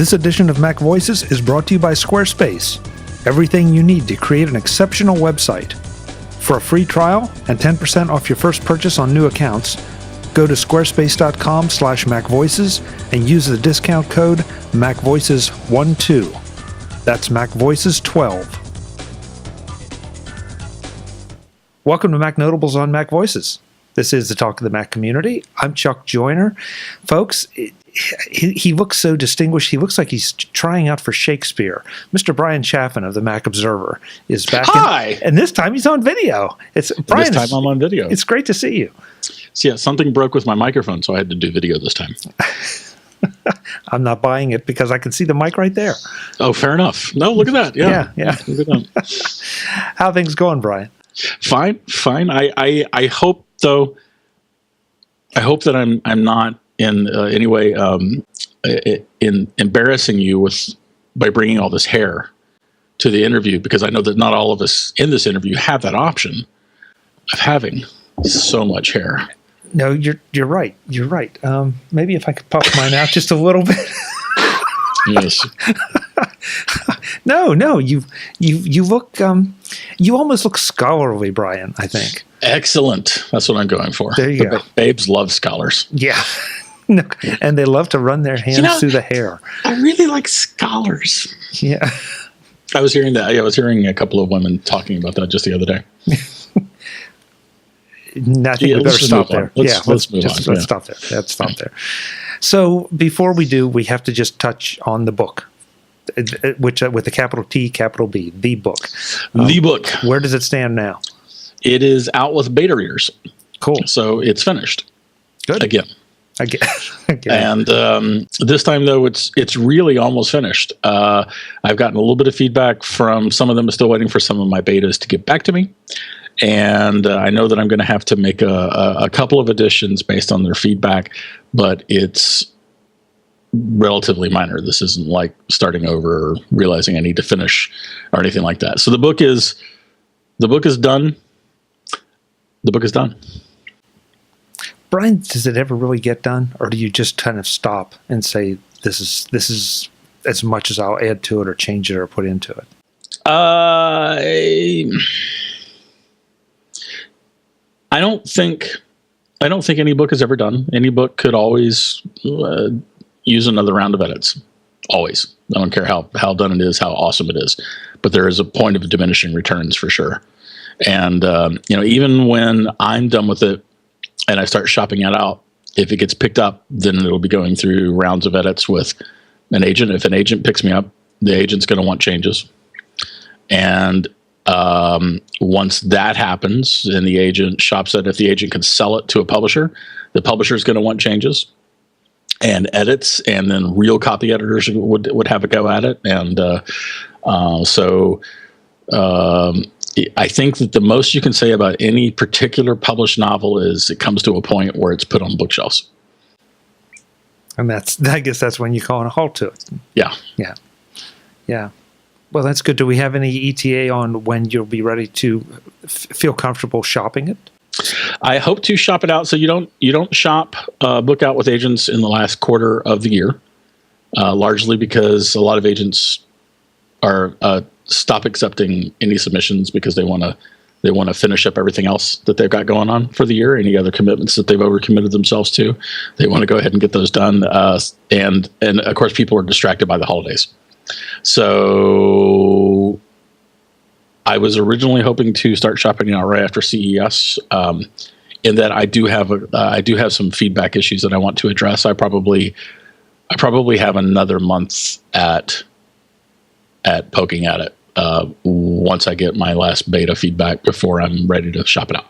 This edition of Mac Voices is brought to you by Squarespace. Everything you need to create an exceptional website. For a free trial and 10% off your first purchase on new accounts, go to squarespace.com/MacVoices and use the discount code MacVoices12. That's MacVoices12. Welcome to Mac Notables on Mac Voices. This is the Talk of the Mac community. I'm Chuck Joyner. Folks, he looks so distinguished. He looks like he's trying out for Shakespeare. Mr. Bryan Chaffin of the Mac Observer is back. Hi! And this time he's on video. Brian, this time I'm on video. It's great to see you. So yeah, something broke with my microphone, so I had to do video this time. I'm not buying it because I can see the mic right there. Oh, fair enough. No, look at that. Yeah. Look at that. How are things going, Brian? Fine. I hope, though, that I'm not in any way in embarrassing you by bringing all this hair to the interview, because I know that not all of us in this interview have that option of having so much hair. No, you're right. You're right. Maybe if I could puff mine out just a little bit. Yes. No. You look. You almost look scholarly, Brian. I think. Excellent. That's what I'm going for. There you go. Babes love scholars. Yeah. No, and they love to run their hands through the hair. I really like scholars. Yeah. I was hearing that. I was hearing a couple of women talking about that just the other day. I think we better stop there. Let's move on. Let's stop there. Let's stop there. So before we do, we have to just touch on the book, which with the capital T, capital B, the book. The book. Where does it stand now? It is out with beta readers. Cool. So it's finished. Good. Again. And this time, though, it's really almost finished. I've gotten a little bit of feedback from some of them. I'm still waiting for some of my betas to get back to me. And I know that I'm going to have to make a couple of additions based on their feedback, but it's relatively minor. This isn't like starting over or realizing I need to finish or anything like that. So the book is done. The book is done. Brian, does it ever really get done, or do you just kind of stop and say, this is as much as I'll add to it or change it or put into it? I don't think any book is ever done. Any book could always use another round of edits. Always. I don't care how done it is, how awesome it is. But there is a point of diminishing returns for sure. And even when I'm done with it and I start shopping it out, if it gets picked up, then it'll be going through rounds of edits with an agent. If an agent picks me up, the agent's going to want changes. And once that happens and the agent shops it, if the agent can sell it to a publisher, the publisher is going to want changes and edits, and then real copy editors would have a go at it. And I think that the most you can say about any particular published novel is it comes to a point where it's put on bookshelves. And I guess that's when you call a halt to it. Yeah. Well, that's good. Do we have any ETA on when you'll be ready to feel comfortable shopping it? I hope to shop it out. So you don't shop book out with agents in the last quarter of the year, largely because a lot of agents are stop accepting any submissions because they want to finish up everything else that they've got going on for the year. Any other commitments that they've overcommitted themselves to, they want to go ahead and get those done. And of course, people are distracted by the holidays. So I was originally hoping to start shopping out right after CES. In that I do have some feedback issues that I want to address. I probably have another month at poking at it once I get my last beta feedback before I'm ready to shop it out.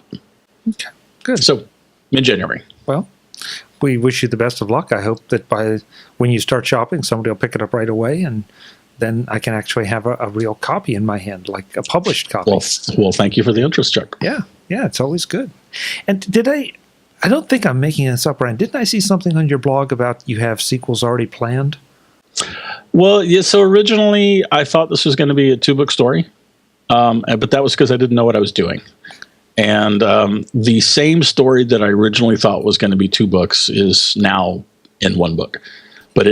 Okay, good. So mid-January. Well, we wish you the best of luck. I hope that when you start shopping, somebody will pick it up right away, and then I can actually have a real copy in my hand, like a published copy. Well, thank you for the interest, Chuck. Yeah, it's always good. And I don't think I'm making this up, Brian. Didn't I see something on your blog about you have sequels already planned? Well, yeah. So originally, I thought this was going to be a 2-book story, but that was because I didn't know what I was doing. And the same story that I originally thought was going to be 2 books is now in 1 book. but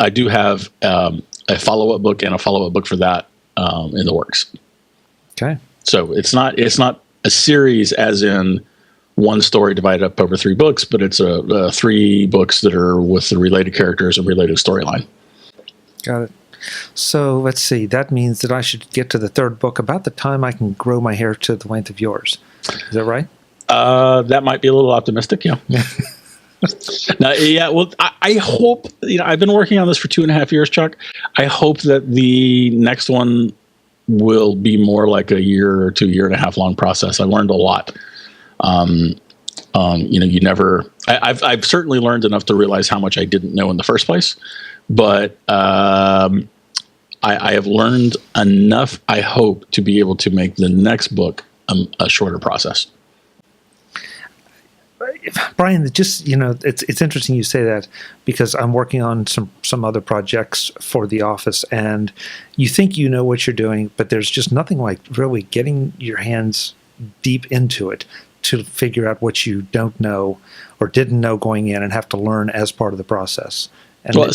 I do have a follow-up book and a follow-up book for that in the works. Okay. So it's not a series as in one story divided up over 3 books, but it's 3 books that are with the related characters and related storyline. Got it. So let's see. That means that I should get to the 3rd book about the time I can grow my hair to the length of yours. Is that right? That might be a little optimistic, yeah. Now, yeah. Well, I hope, I've been working on this for 2.5 years, Chuck. I hope that the next one will be more like a year or 2.5 long process. I learned a lot. I've certainly learned enough to realize how much I didn't know in the first place, but I have learned enough, I hope, to be able to make the next book a shorter process. Bryan, it's interesting you say that, because I'm working on some other projects for the office, and you think you know what you're doing, but there's just nothing like really getting your hands deep into it to figure out what you don't know or didn't know going in and have to learn as part of the process. And well,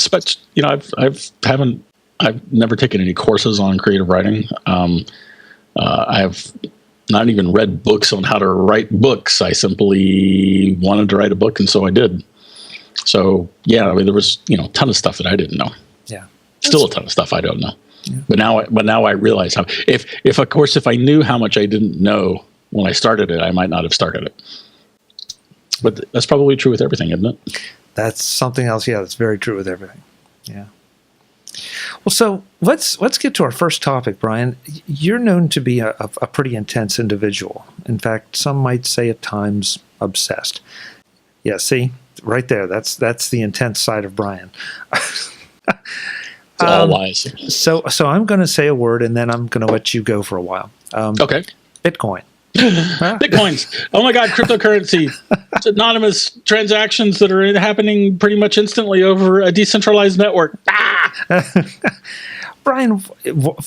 I've never taken any courses on creative writing. I've not even read books on how to write books. I simply wanted to write a book, and so I did. So yeah, I mean, there was a ton of stuff that I didn't know. Yeah, still a ton of stuff I don't know. Yeah. But now I realize how. If I knew how much I didn't know when I started it, I might not have started it. But that's probably true with everything, isn't it? That's something else. Yeah, that's very true with everything. Yeah. Well, so let's get to our first topic, Bryan. You're known to be a pretty intense individual. In fact, some might say at times obsessed. Yeah, see, right there. That's the intense side of Bryan. It's all lies. So I'm going to say a word, and then I'm going to let you go for a while. Okay. Bitcoin. Bitcoins. Oh my God, cryptocurrency. It's anonymous transactions that are happening pretty much instantly over a decentralized network. Bryan,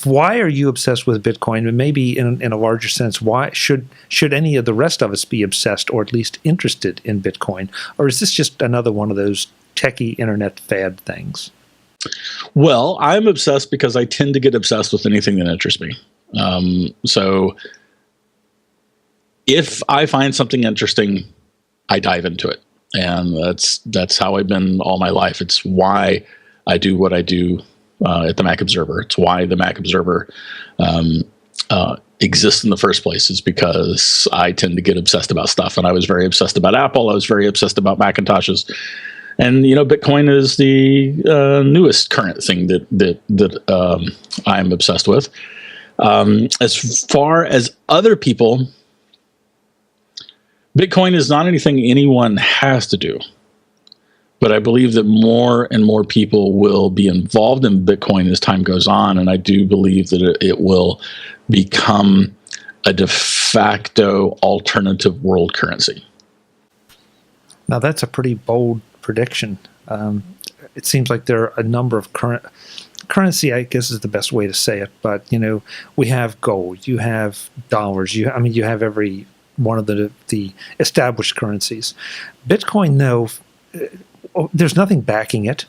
why are you obsessed with Bitcoin? And maybe in a larger sense, why should any of the rest of us be obsessed or at least interested in Bitcoin? Or is this just another one of those techie internet fad things? Well, I'm obsessed because I tend to get obsessed with anything that interests me. So if I find something interesting, I dive into it. And that's how I've been all my life. It's why I do what I do at the Mac Observer. It's why the Mac Observer exists in the first place, is because I tend to get obsessed about stuff. And I was very obsessed about Apple. I was very obsessed about Macintoshes. And, Bitcoin is the newest current thing that I'm obsessed with. As far as other people, Bitcoin is not anything anyone has to do, but I believe that more and more people will be involved in Bitcoin as time goes on, and I do believe that it will become a de facto alternative world currency. Now, that's a pretty bold prediction. It seems like there are a number of currency, I guess is the best way to say it, but, we have gold, you have dollars, you have every one of the established currencies. Bitcoin, no, there's nothing backing it.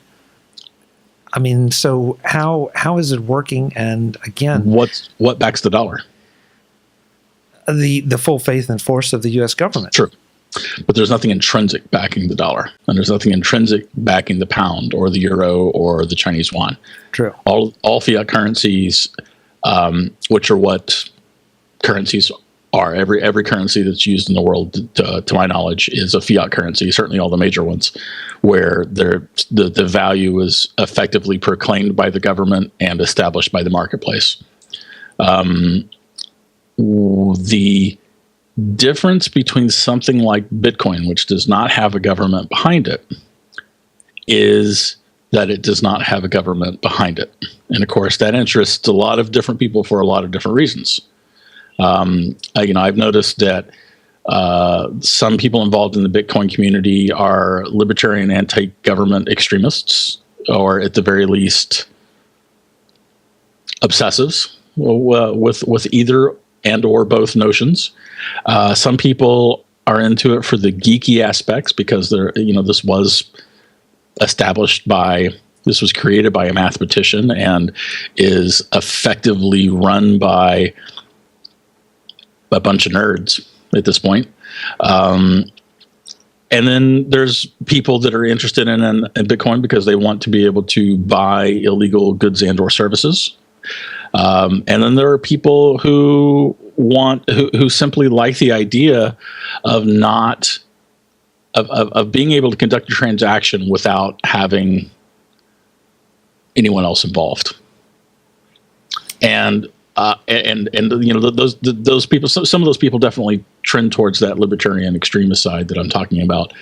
I mean, so how is it working? And again, what backs the dollar? The full faith and force of the U.S. government. True, but there's nothing intrinsic backing the dollar, and there's nothing intrinsic backing the pound or the euro or the Chinese yuan. True. All fiat currencies, which are what currencies are. Every currency that's used in the world, to my knowledge, is a fiat currency. Certainly, all the major ones, where the value is effectively proclaimed by the government and established by the marketplace. The difference between something like Bitcoin, which does not have a government behind it, is that it does not have a government behind it, and of course, that interests a lot of different people for a lot of different reasons. I've noticed that some people involved in the Bitcoin community are libertarian, anti-government extremists, or at the very least, obsessives with either and or both notions. Some people are into it for the geeky aspects because this was this was created by a mathematician and is effectively run by a bunch of nerds at this point. And then there's people that are interested in Bitcoin because they want to be able to buy illegal goods and or services. And then there are people who simply like the idea of of being able to conduct a transaction without having anyone else involved. And those people, some of those people definitely trend towards that libertarian extremist side that I'm talking about.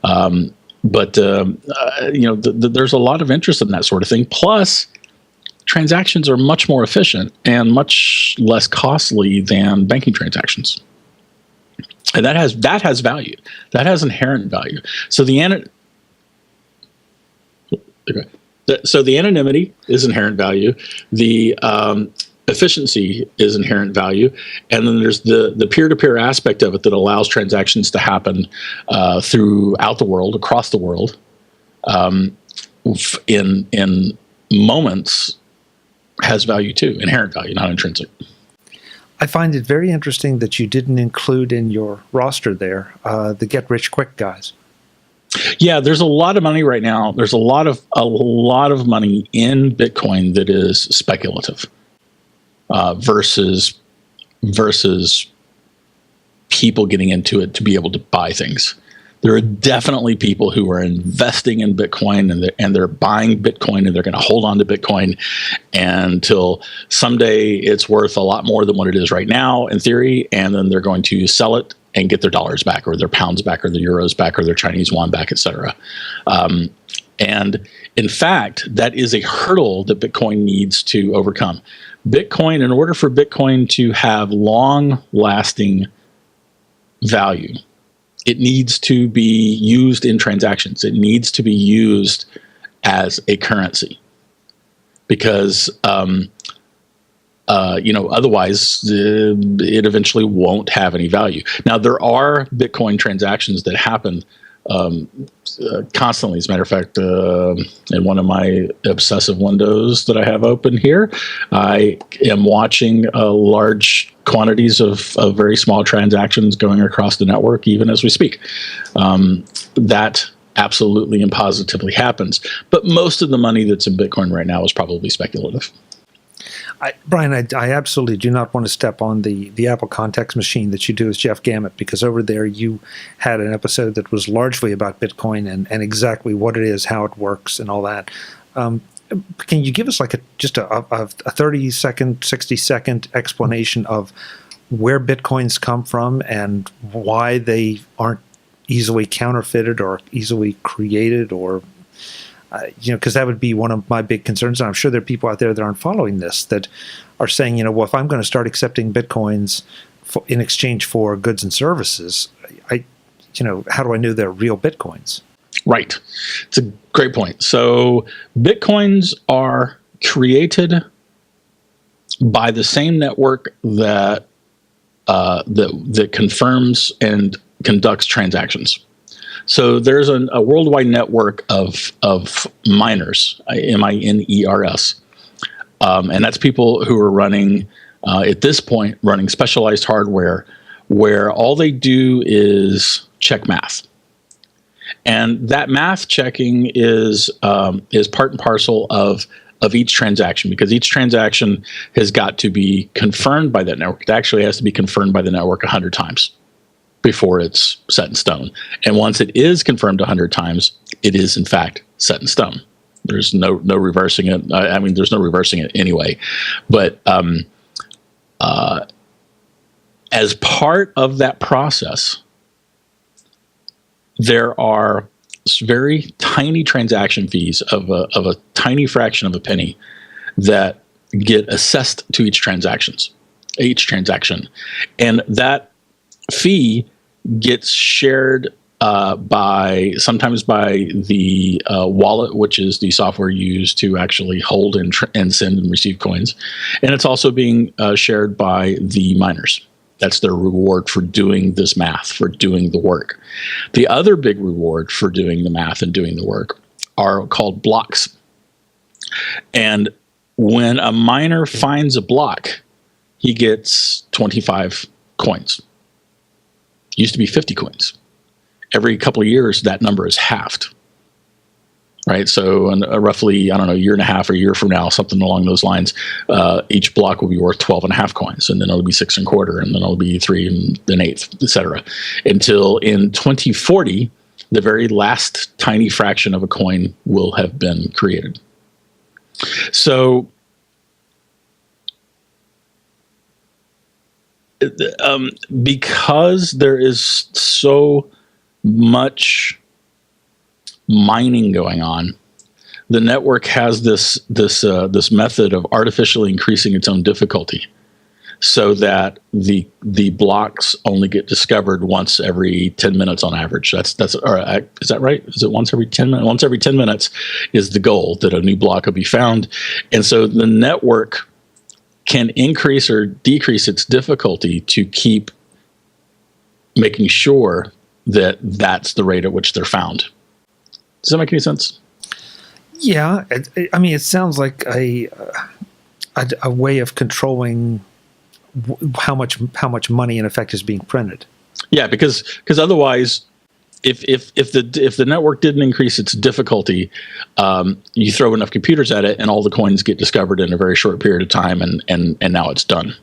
But there's a lot of interest in that sort of thing. Plus, transactions are much more efficient and much less costly than banking transactions, and that has value. That has inherent value. So the anonymity is inherent value. The efficiency is inherent value, and then there's the peer-to-peer aspect of it that allows transactions to happen throughout the world, across the world, in moments, has value too, inherent value, not intrinsic. I find it very interesting that you didn't include in your roster there the get-rich-quick guys. Yeah, there's a lot of money right now. There's a lot of money in Bitcoin that is speculative. Versus people getting into it to be able to buy things. There are definitely people who are investing in Bitcoin and they're buying Bitcoin and they're going to hold on to Bitcoin until someday it's worth a lot more than what it is right now in theory, and then they're going to sell it and get their dollars back or their pounds back or their euros back or their Chinese yuan back, etc. And in fact, that is a hurdle that Bitcoin needs to overcome. Bitcoin, in order for Bitcoin to have long-lasting value, it needs to be used in transactions. It needs to be used as a currency because, otherwise it eventually won't have any value. Now, there are Bitcoin transactions that happen constantly. As a matter of fact, in one of my obsessive windows that I have open here, I am watching large quantities of very small transactions going across the network, even as we speak. That absolutely and positively happens. But most of the money that's in Bitcoin right now is probably speculative. Bryan, I absolutely do not want to step on the Apple context machine that you do as Jeff Gamet, because over there you had an episode that was largely about Bitcoin and exactly what it is, how it works, and all that. Can you give us like just a 30-second, 60-second explanation of where Bitcoins come from and why they aren't easily counterfeited or easily created, or because that would be one of my big concerns. And I'm sure there are people out there that aren't following this that are saying, well, if I'm going to start accepting Bitcoins in exchange for goods and services, how do I know they're real Bitcoins? Right. It's a great point. So Bitcoins are created by the same network that confirms and conducts transactions. So there's a worldwide network of miners, miners, and that's people who are running, at this point, running specialized hardware where all they do is check math. And that math checking is part and parcel of each transaction, because each transaction has got to be confirmed by that network. It actually has to be confirmed by the network 100 times before it's set in stone. And once it is confirmed 100 times, it is in fact set in stone. There's no reversing it. There's no reversing it anyway. But as part of that process, there are very tiny transaction fees of a tiny fraction of a penny that get assessed to each transaction. And that fee gets shared sometimes by the wallet, which is the software used to actually hold and send and receive coins. And it's also being shared by the miners. That's their reward for doing this math, for doing the work. The other big reward for doing the math and doing the work are called blocks. And when a miner finds a block, he gets 25 coins. Used to be 50 coins. Every couple of years, that number is halved. Right, so in roughly, I don't know, a year and a half or a year from now, something along those lines, each block will be worth 12.5 coins, and then it'll be 6.25, and then it'll be 3 1/8, etc. Until in 2040, the very last tiny fraction of a coin will have been created. So, because there is so much mining going on, the network has this method of artificially increasing its own difficulty, so that the blocks only get discovered once every 10 minutes on average. That's or is that right? Is it once every 10 minutes? Once every 10 minutes is the goal, that a new block will be found, and so the network can increase or decrease its difficulty to keep making sure that that's the rate at which they're found. Does that make any sense? Yeah, I mean, it sounds like a way of controlling how much money in effect is being printed. Yeah, because otherwise, if the network didn't increase its difficulty, you throw enough computers at it, and all the coins get discovered in a very short period of time, and now it's done.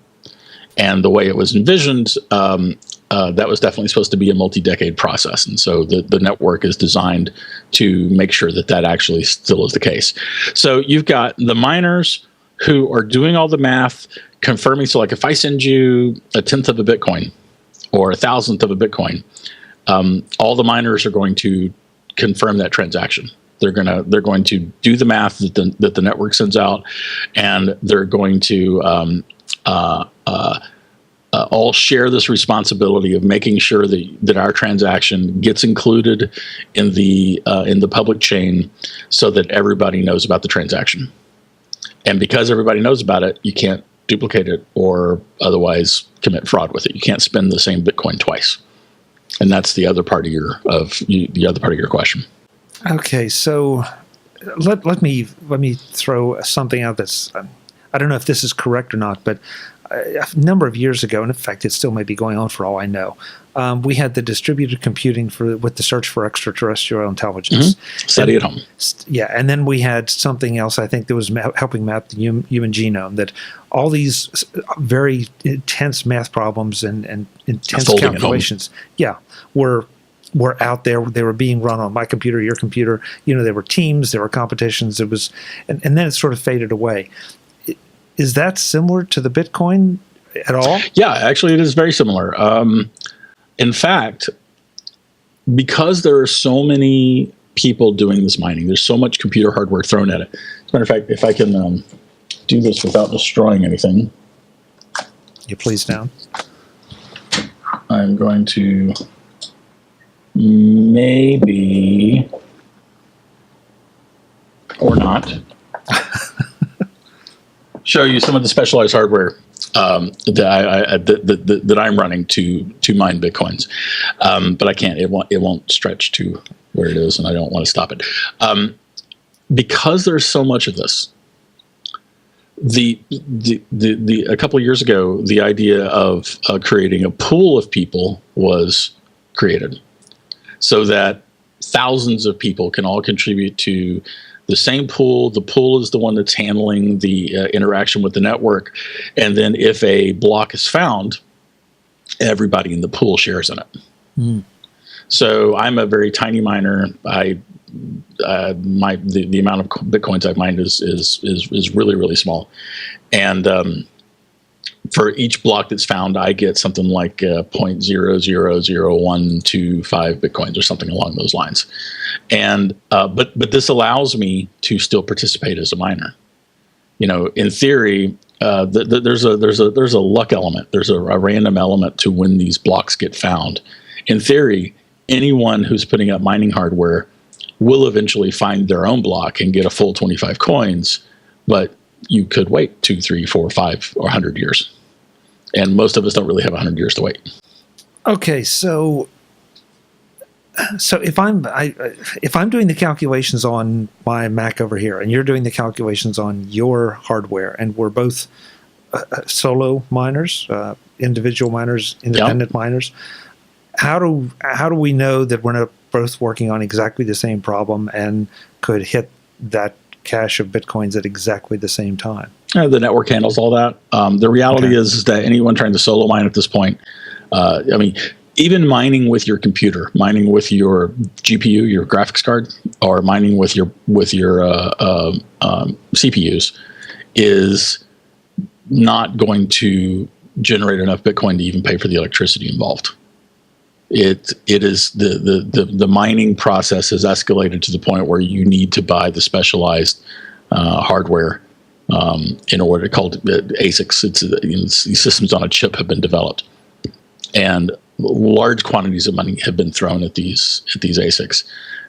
And the way it was envisioned, that was definitely supposed to be a multi-decade process. And so the network is designed to make sure that actually still is the case. So you've got the miners who are doing all the math, confirming. So like if I send you 1/10 of a Bitcoin or 1,000th of a Bitcoin, all the miners are going to confirm that transaction. They're going to do the math that the network sends out, and they're going to all share this responsibility of making sure that our transaction gets included in the public chain, so that everybody knows about the transaction. And because everybody knows about it, you can't duplicate it or otherwise commit fraud with it. You can't spend the same Bitcoin twice. And that's the other part of your question. Okay, so let me throw something out that's I don't know if this is correct or not, but a number of years ago, and in fact, it still may be going on for all I know, we had the distributed computing with the search for extraterrestrial intelligence. Mm-hmm. Study at home. Yeah, and then we had something else, I think, that was helping map the human genome, that all these very intense math problems and intense calculations, were out there. They were being run on my computer, your computer. There were teams, there were competitions. It was, and then it sort of faded away. Is that similar to the Bitcoin at all? Yeah, actually, it is very similar. In fact, because there are so many people doing this mining, there's so much computer hardware thrown at it. As a matter of fact, if I can do this without destroying anything. You please down. I'm going to maybe, or not, show you some of the specialized hardware that I'm running to mine Bitcoins, but I can't. It won't stretch to where it is, and I don't want to stop it because there's so much of this. A couple of years ago, the idea of creating a pool of people was created, so that thousands of people can all contribute to the same pool. The pool is the one that's handling the interaction with the network. And then if a block is found, everybody in the pool shares in it. Mm. So I'm a very tiny miner. The amount of Bitcoins I've mined is really, really small. And for each block that's found, I get something like 0.000125 Bitcoins or something along those lines. And but this allows me to still participate as a miner. In theory, there's a luck element. There's a random element to when these blocks get found. In theory, anyone who's putting up mining hardware will eventually find their own block and get a full 25 coins, but you could wait 2, 3, 4, 5, or 100 years. And most of us don't really have 100 years to wait. Okay, so So if I'm doing the calculations on my Mac over here, and you're doing the calculations on your hardware, and we're both solo miners, individual miners, independent miners, how do we know that we're not both working on exactly the same problem and could hit that cache of Bitcoins at exactly the same time? The network handles all that. The reality is that anyone trying to solo mine at this point, even mining with your computer, mining with your GPU, your graphics card, or mining with your CPUs, is not going to generate enough Bitcoin to even pay for the electricity involved. It is the mining process has escalated to the point where you need to buy the specialized hardware in order to call it ASICs. These systems on a chip have been developed, and large quantities of money have been thrown at these ASICs.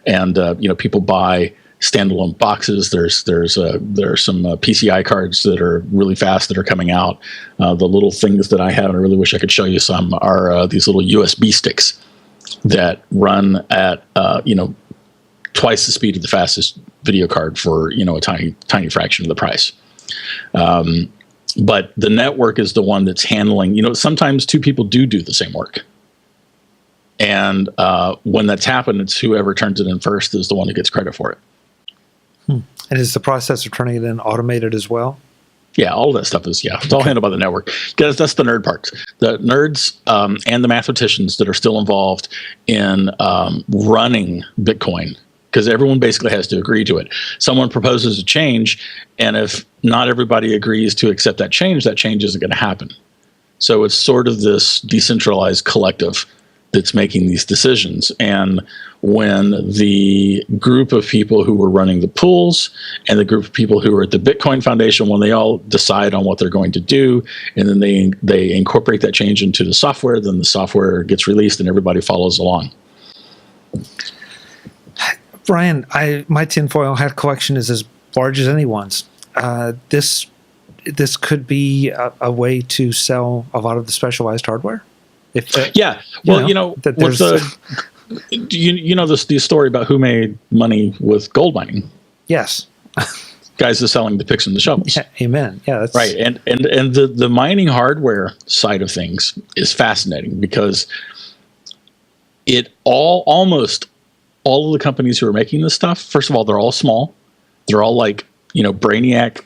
And people buy standalone boxes. There's some PCI cards that are really fast that are coming out. The little things that I have, and I really wish I could show you some, are these little USB sticks that run at twice the speed of the fastest video card for a tiny fraction of the price. But the network is the one that's handling. Sometimes two people do the same work. And when that's happened, it's whoever turns it in first is the one that gets credit for it. And is the process of turning it in automated as well? Yeah, all of that stuff is, it's all handled by the network. Because that's the nerd part. The nerds and the mathematicians that are still involved in running Bitcoin, because everyone basically has to agree to it. Someone proposes a change, and if not everybody agrees to accept that change isn't going to happen. So it's sort of this decentralized collective that's making these decisions. And when the group of people who were running the pools and the group of people who are at the Bitcoin Foundation, when they all decide on what they're going to do, and then they incorporate that change into the software, then the software gets released and everybody follows along. Bryan, my tinfoil hat collection is as large as anyone's. This could be a way to sell a lot of the specialized hardware. The story about who made money with gold mining? Yes. Guys are selling the picks and the shovels. Yeah, amen. Yeah, that's right. And the mining hardware side of things is fascinating because almost all of the companies who are making this stuff, first of all, they're all small. They're all like, brainiac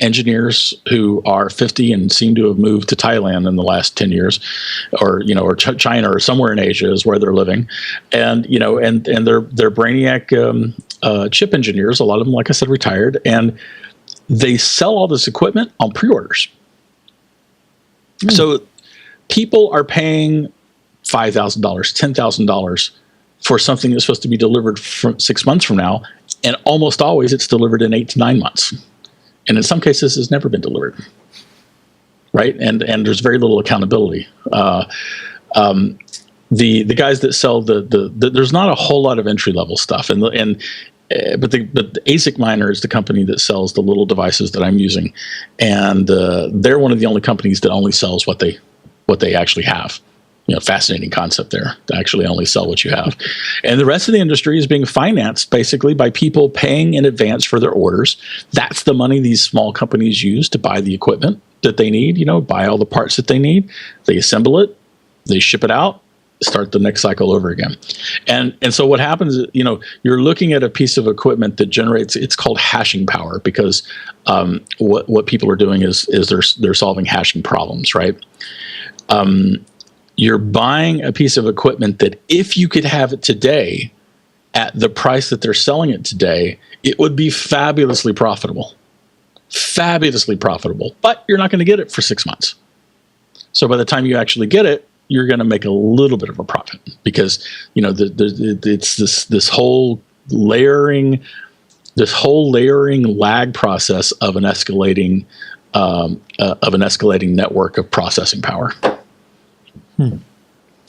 engineers who are 50 and seem to have moved to Thailand in the last 10 years, or China or somewhere in Asia is where they're living. And, and they're brainiac chip engineers. A lot of them, like I said, retired, and they sell all this equipment on pre-orders. So people are paying $5,000, $10,000 for something that's supposed to be delivered from 6 months from now. And almost always it's delivered in 8 to 9 months. And in some cases, it's never been delivered, right? And there's very little accountability. The guys that sell there's not a whole lot of entry level stuff, but the ASIC Miner is the company that sells the little devices that I'm using, and they're one of the only companies that only sells what they actually have. Fascinating concept there, to actually only sell what you have. And the rest of the industry is being financed basically by people paying in advance for their orders. That's the money these small companies use to buy the equipment that they need, buy all the parts that they need. They assemble it, they ship it out, start the next cycle over again. And so what happens is, you're looking at a piece of equipment that generates, it's called hashing power, because what people are doing is they're solving hashing problems, right? You're buying a piece of equipment that if you could have it today at the price that they're selling it today, it would be fabulously profitable, but you're not going to get it for 6 months. So by the time you actually get it, you're going to make a little bit of a profit because, it's this whole layering lag process of an escalating network of processing power.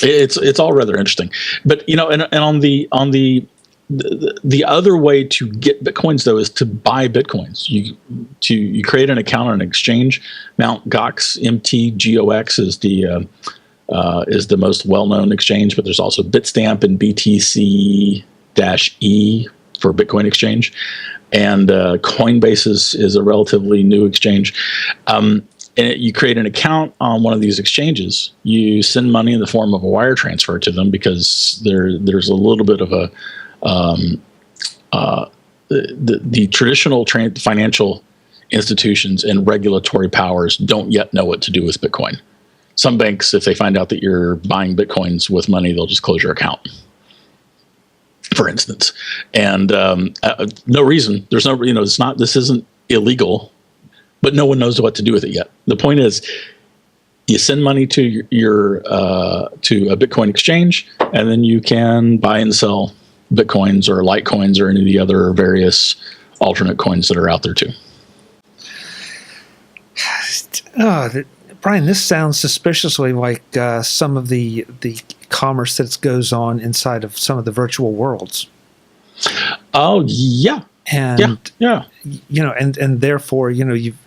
It's all rather interesting, but and on the other way to get Bitcoins though is to buy Bitcoins. You create an account on an exchange. Mt. Gox, MTGOX is the is the most well-known exchange, but there's also Bitstamp and BTC-E for Bitcoin exchange. And Coinbase is a relatively new exchange. And you create an account on one of these exchanges. You send money in the form of a wire transfer to them because there's a little bit of a the traditional financial institutions and regulatory powers don't yet know what to do with Bitcoin. Some banks, if they find out that you're buying Bitcoins with money, they'll just close your account, for instance. And no reason. There's no, this isn't illegal, but no one knows what to do with it yet. The point is, you send money to your to a Bitcoin exchange, and then you can buy and sell Bitcoins or Litecoins or any of the other various alternate coins that are out there too. Bryan, this sounds suspiciously like some of the commerce that goes on inside of some of the virtual worlds. Oh yeah, and yeah. And therefore, you've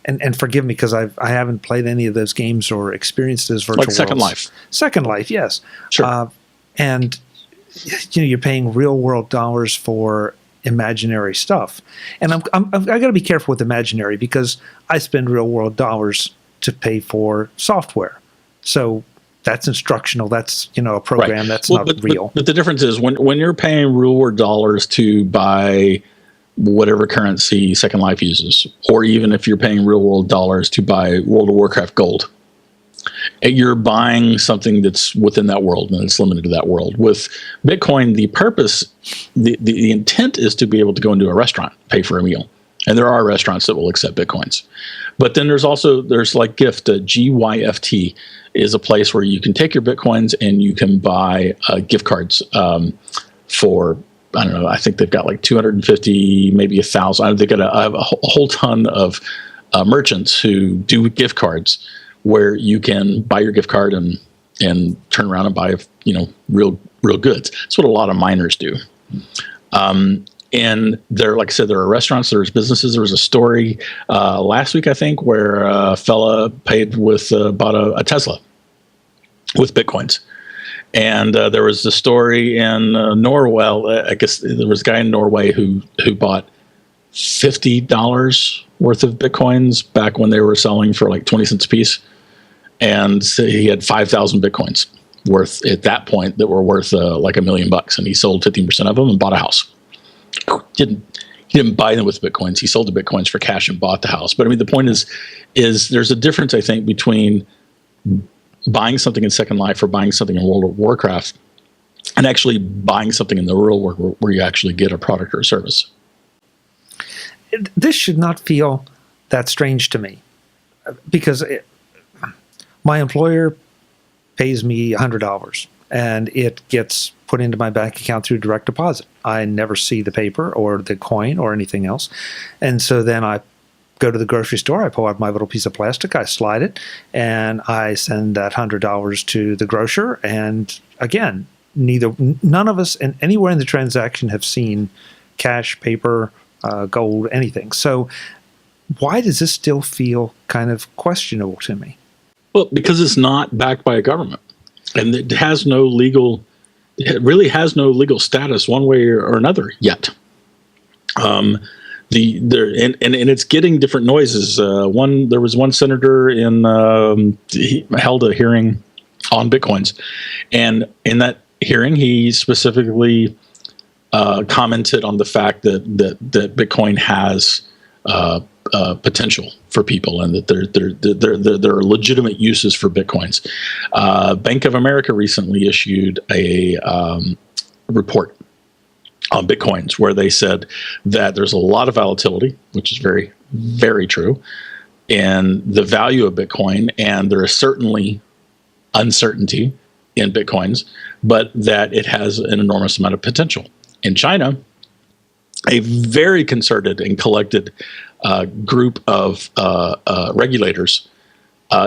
and forgive me because I haven't played any of those games or experienced those virtual worlds. Second Life. Second Life, yes. Sure. And you're paying real world dollars for imaginary stuff, and I got to be careful with imaginary because I spend real world dollars to pay for software. So that's instructional. That's a program. Right. That's not real. But the difference is when you're paying real world dollars to buy whatever currency Second Life uses, or even if you're paying real world dollars to buy World of Warcraft gold, you're buying something that's within that world and it's limited to that world. With Bitcoin, the purpose, the intent is to be able to go into a restaurant, pay for a meal. And there are restaurants that will accept Bitcoins. But then there's like Gift, GYFT is a place where you can take your Bitcoins and you can buy gift cards for, I don't know, I think they've got like 250, maybe 1,000. They've got a whole ton of merchants who do gift cards where you can buy your gift card and turn around and buy, real goods. That's what a lot of miners do. And there, like I said, there are restaurants, there's businesses. There was a story last week, I think, where a fella bought a Tesla with Bitcoins. And there was the story in Norway. I guess there was a guy in Norway who bought $50 worth of Bitcoins back when they were selling for like 20 cents a piece. And so he had 5,000 Bitcoins worth at that point that were worth like $1 million. And he sold 15% of them and bought a house. He didn't buy them with Bitcoins. He sold the Bitcoins for cash and bought the house. But I mean, the point is there's a difference, I think, between buying something in Second Life or buying something in World of Warcraft and actually buying something in the real world where you actually get a product or a service. This should not feel that strange to me because my employer pays me $100 and it gets put into my bank account through direct deposit. I never see the paper or the coin or anything else. And so then I go to the grocery store, I pull out my little piece of plastic, I slide it, and I send that $100 to the grocer. And again, none of us and anywhere in the transaction have seen cash, paper, gold, anything. So why does this still feel kind of questionable to me? Well, because it's not backed by a government, and it really has no legal status one way or another yet. And it's getting different noises. There was one senator he held a hearing on Bitcoins, and in that hearing, he specifically commented on the fact that Bitcoin has potential for people, and that there are legitimate uses for Bitcoins. Bank of America recently issued a report on Bitcoins where they said that there's a lot of volatility, which is very, very true, in the value of Bitcoin, and there is certainly uncertainty in Bitcoins, but that it has an enormous amount of potential. In China, a very concerted and collected group of regulators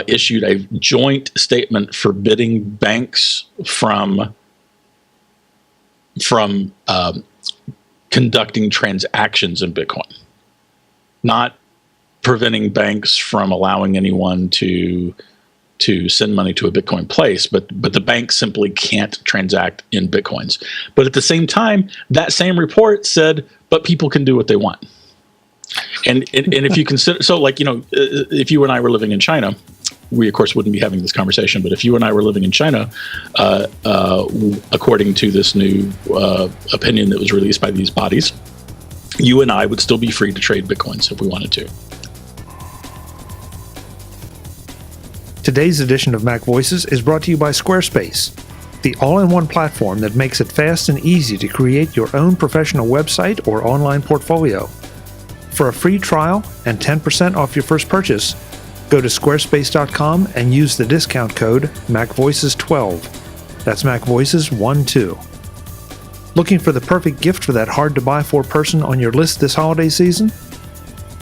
issued a joint statement forbidding banks from conducting transactions in Bitcoin, not preventing banks from allowing anyone to to send money to a Bitcoin place, but the bank simply can't transact in Bitcoins. But at the same time, that same report said, but people can do what they want. And if you consider, so like, if you and I were living in China, we of course wouldn't be having this conversation, but if you and I were living in China, according to this new opinion that was released by these bodies, you and I would still be free to trade Bitcoins if we wanted to. Today's edition of Mac Voices is brought to you by Squarespace, the all-in-one platform that makes it fast and easy to create your own professional website or online portfolio. For a free trial and 10% off your first purchase, go to squarespace.com and use the discount code MacVoices12. That's MacVoices12. Looking for the perfect gift for that hard-to-buy-for person on your list this holiday season?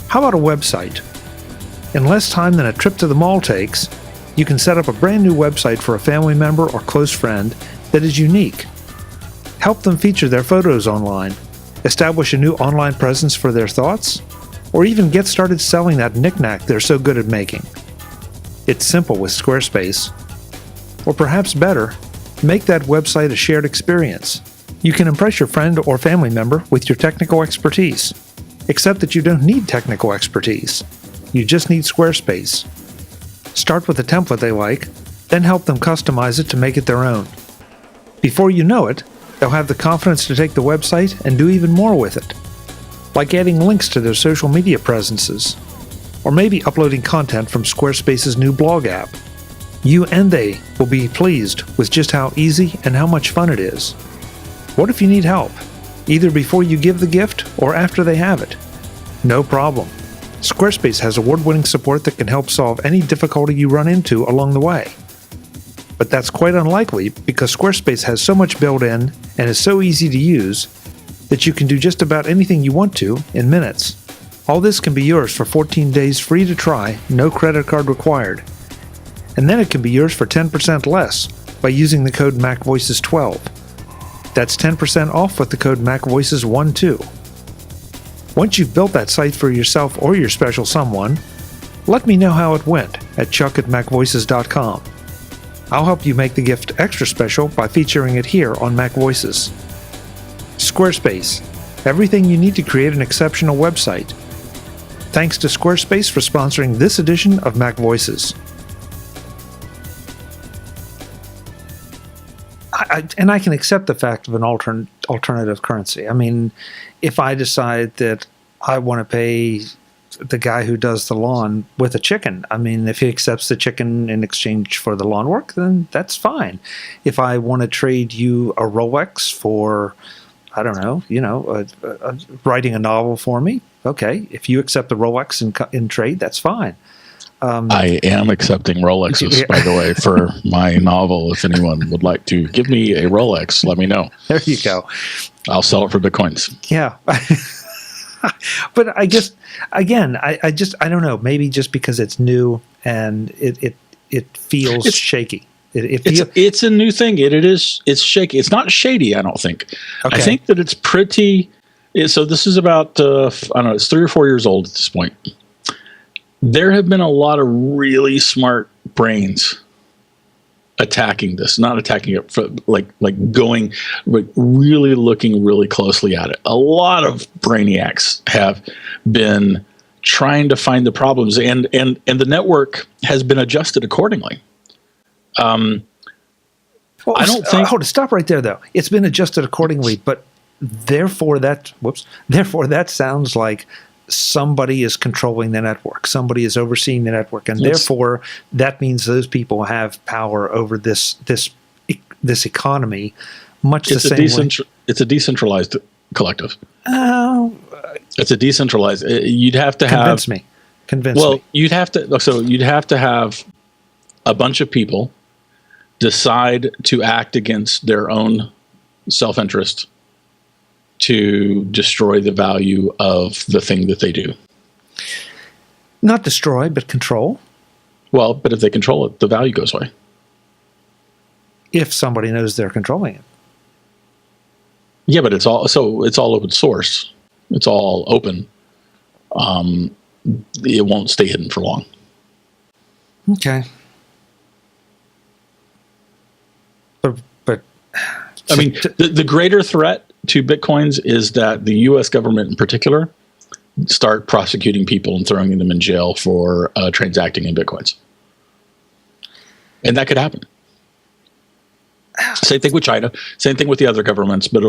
How about a website? In less time than a trip to the mall takes, you can set up a brand new website for a family member or close friend that is unique. Help them feature their photos online, establish a new online presence for their thoughts, or even get started selling that knick-knack they're so good at making. It's simple with Squarespace. Or perhaps better, make that website a shared experience. You can impress your friend or family member with your technical expertise, except that you don't need technical expertise. You just need Squarespace. Start with a template they like, then help them customize it to make it their own. Before you know it, they'll have the confidence to take the website and do even more with it, like adding links to their social media presences, or maybe uploading content from Squarespace's new blog app. You and they will be pleased with just how easy and how much fun it is. What if you need help, either before you give the gift or after they have it? No problem. Squarespace has award-winning support that can help solve any difficulty you run into along the way. But that's quite unlikely because Squarespace has so much built in and is so easy to use that you can do just about anything you want to in minutes. All this can be yours for 14 days free to try, no credit card required. And then it can be yours for 10% less by using the code MacVoices12. That's 10% off with the code MacVoices12. Once you've built that site for yourself or your special someone, let me know how it went at chuck@macvoices.com. I'll help you make the gift extra special by featuring it here on Mac Voices. Squarespace, everything you need to create an exceptional website. Thanks to Squarespace for sponsoring this edition of Mac Voices. I can accept the fact of an alternative currency. I mean, if I decide that I want to pay the guy who does the lawn with a chicken, I mean, if he accepts the chicken in exchange for the lawn work, then that's fine. If I want to trade you a Rolex for, I don't know, writing a novel for me, okay. If you accept the Rolex in trade, that's fine. I am accepting Rolexes, by the way, for my novel. If anyone would like to give me a Rolex, let me know. There you go. I'll sell it for Bitcoins. Yeah. But I guess, again, I don't know. Maybe just because it's new and it feels shaky. It's a new thing. It's shaky. It's not shady, I don't think. Okay. I think that it's pretty. So this is about, I don't know, it's 3 or 4 years old at this point. There have been a lot of really smart brains attacking this, not attacking it, for like going, like really looking really closely at it. A lot of brainiacs have been trying to find the problems, and the network has been adjusted accordingly. Well, I don't think. Hold on, stop right there, though. It's been adjusted accordingly, but therefore that sounds like somebody is controlling the network. Somebody is overseeing the network, and therefore that means those people have power over this economy. It's a decentralized collective. It's a decentralized. You'd have to convince me. You'd have to have a bunch of people decide to act against their own self-interest to destroy the value of the thing that they do. Not destroy, but control. Well, but if they control it, the value goes away. If somebody knows they're controlling it. Yeah, but it's all open source. It's all open. It won't stay hidden for long. Okay. But I mean, the greater threat to Bitcoins is that the U.S. government in particular start prosecuting people and throwing them in jail for transacting in Bitcoins. And that could happen. Same thing with China. Same thing with the other governments. But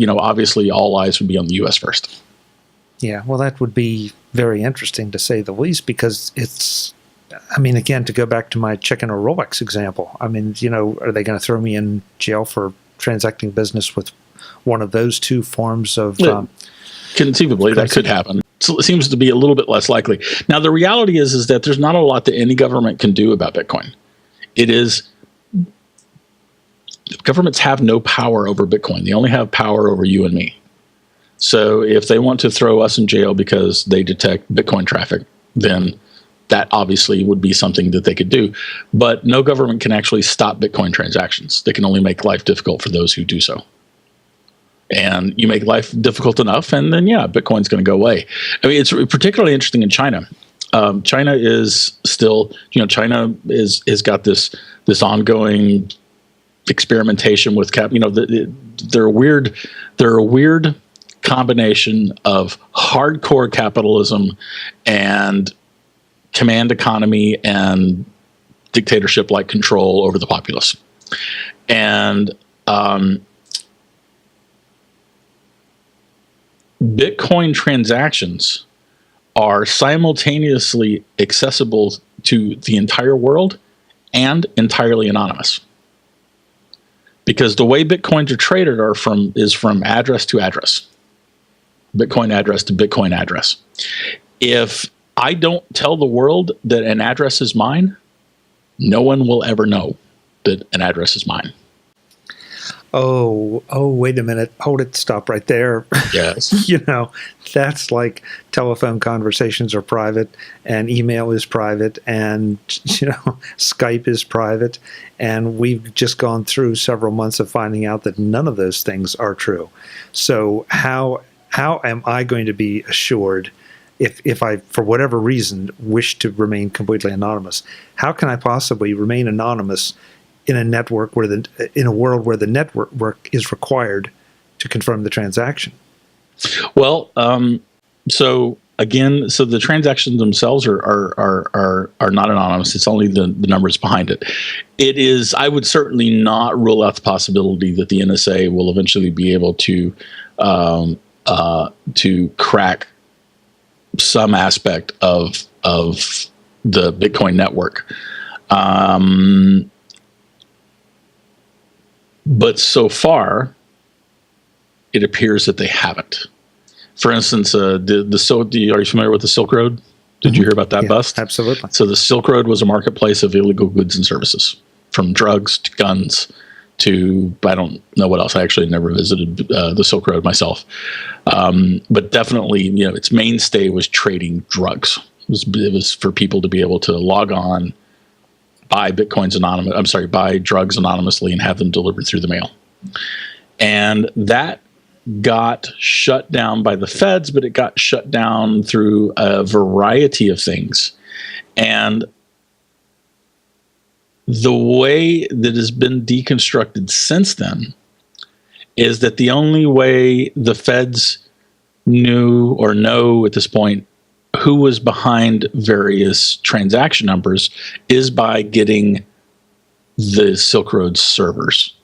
obviously all eyes would be on the U.S. first. Yeah, well, that would be very interesting to say the least, because it's, I mean, again, to go back to my chicken or Rolex example, I mean, are they going to throw me in jail for transacting business with one of those two forms of conceivably that could happen. So it seems to be a little bit less likely. Now, the reality is that there's not a lot that any government can do about Bitcoin. Governments have no power over Bitcoin. They only have power over you and me. So if they want to throw us in jail because they detect Bitcoin traffic, then that obviously would be something that they could do. But no government can actually stop Bitcoin transactions. They can only make life difficult for those who do so. And you make life difficult enough, and then, Bitcoin's going to go away. I mean, it's particularly interesting in China. China is still, China has got this ongoing experimentation with they're a weird combination of hardcore capitalism and command economy and dictatorship-like control over the populace. And Bitcoin transactions are simultaneously accessible to the entire world and entirely anonymous. Because the way Bitcoins are traded is from address to address. Bitcoin address to Bitcoin address. If I don't tell the world that an address is mine, no one will ever know that an address is mine. Oh, wait a minute. Hold it. Stop right there. Yes. That's like telephone conversations are private and email is private and, Skype is private. And we've just gone through several months of finding out that none of those things are true. So how am I going to be assured if I, for whatever reason, wish to remain completely anonymous? How can I possibly remain anonymous in a network in a world where the network is required to confirm the transaction? Well, so the transactions themselves are not anonymous. It's only the numbers behind it. It is. I would certainly not rule out the possibility that the NSA will eventually be able to crack some aspect of the Bitcoin network. But so far, it appears that they haven't. For instance, are you familiar with the Silk Road? Did you hear about that bust? Absolutely. So the Silk Road was a marketplace of illegal goods and services, from drugs to guns to, I don't know what else. I actually never visited the Silk Road myself. But definitely, its mainstay was trading drugs. It was for people to be able to log on, buy buy drugs anonymously and have them delivered through the mail. And that got shut down by the feds, but it got shut down through a variety of things. And the way that has been deconstructed since then is that the only way the feds knew or know at this point who was behind various transaction numbers is by getting the Silk Road servers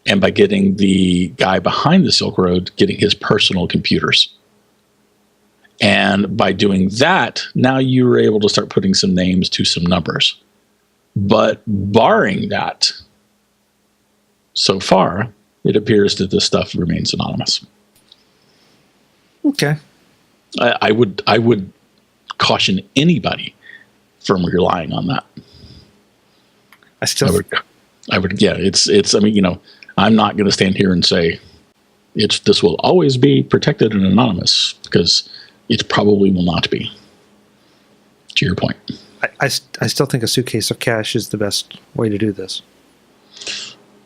and by getting the guy behind the Silk Road getting his personal computers. And by doing that, now you were able to start putting some names to some numbers. But barring that, so far, it appears that this stuff remains anonymous. Okay. I would caution anybody from relying on that. I would. Yeah. It's. I mean, I'm not going to stand here and say this will always be protected and anonymous, because it probably will not be. To your point. I still think a suitcase of cash is the best way to do this.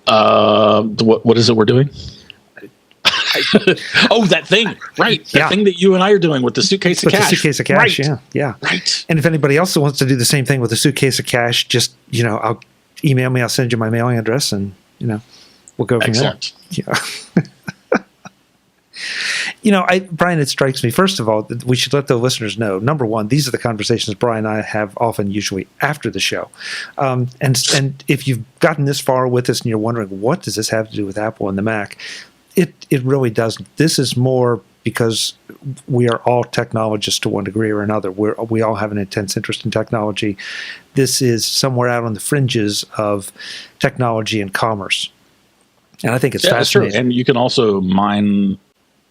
What is it we're doing? That thing, right? That thing that you and I are doing with the suitcase of cash. The suitcase of cash, right. Yeah. Right. And if anybody else wants to do the same thing with a suitcase of cash, just, I'll email me, I'll send you my mailing address, and, we'll go from Excellent. there. Yeah. Brian, it strikes me, first of all, that we should let the listeners know, number one, these are the conversations Brian and I have often, usually after the show. And if you've gotten this far with us and you're wondering, what does this have to do with Apple and the Mac? It really doesn't. This is more because we are all technologists to one degree or another. We all have an intense interest in technology. This is somewhere out on the fringes of technology and commerce. And I think it's fascinating. Sure. And you can also mine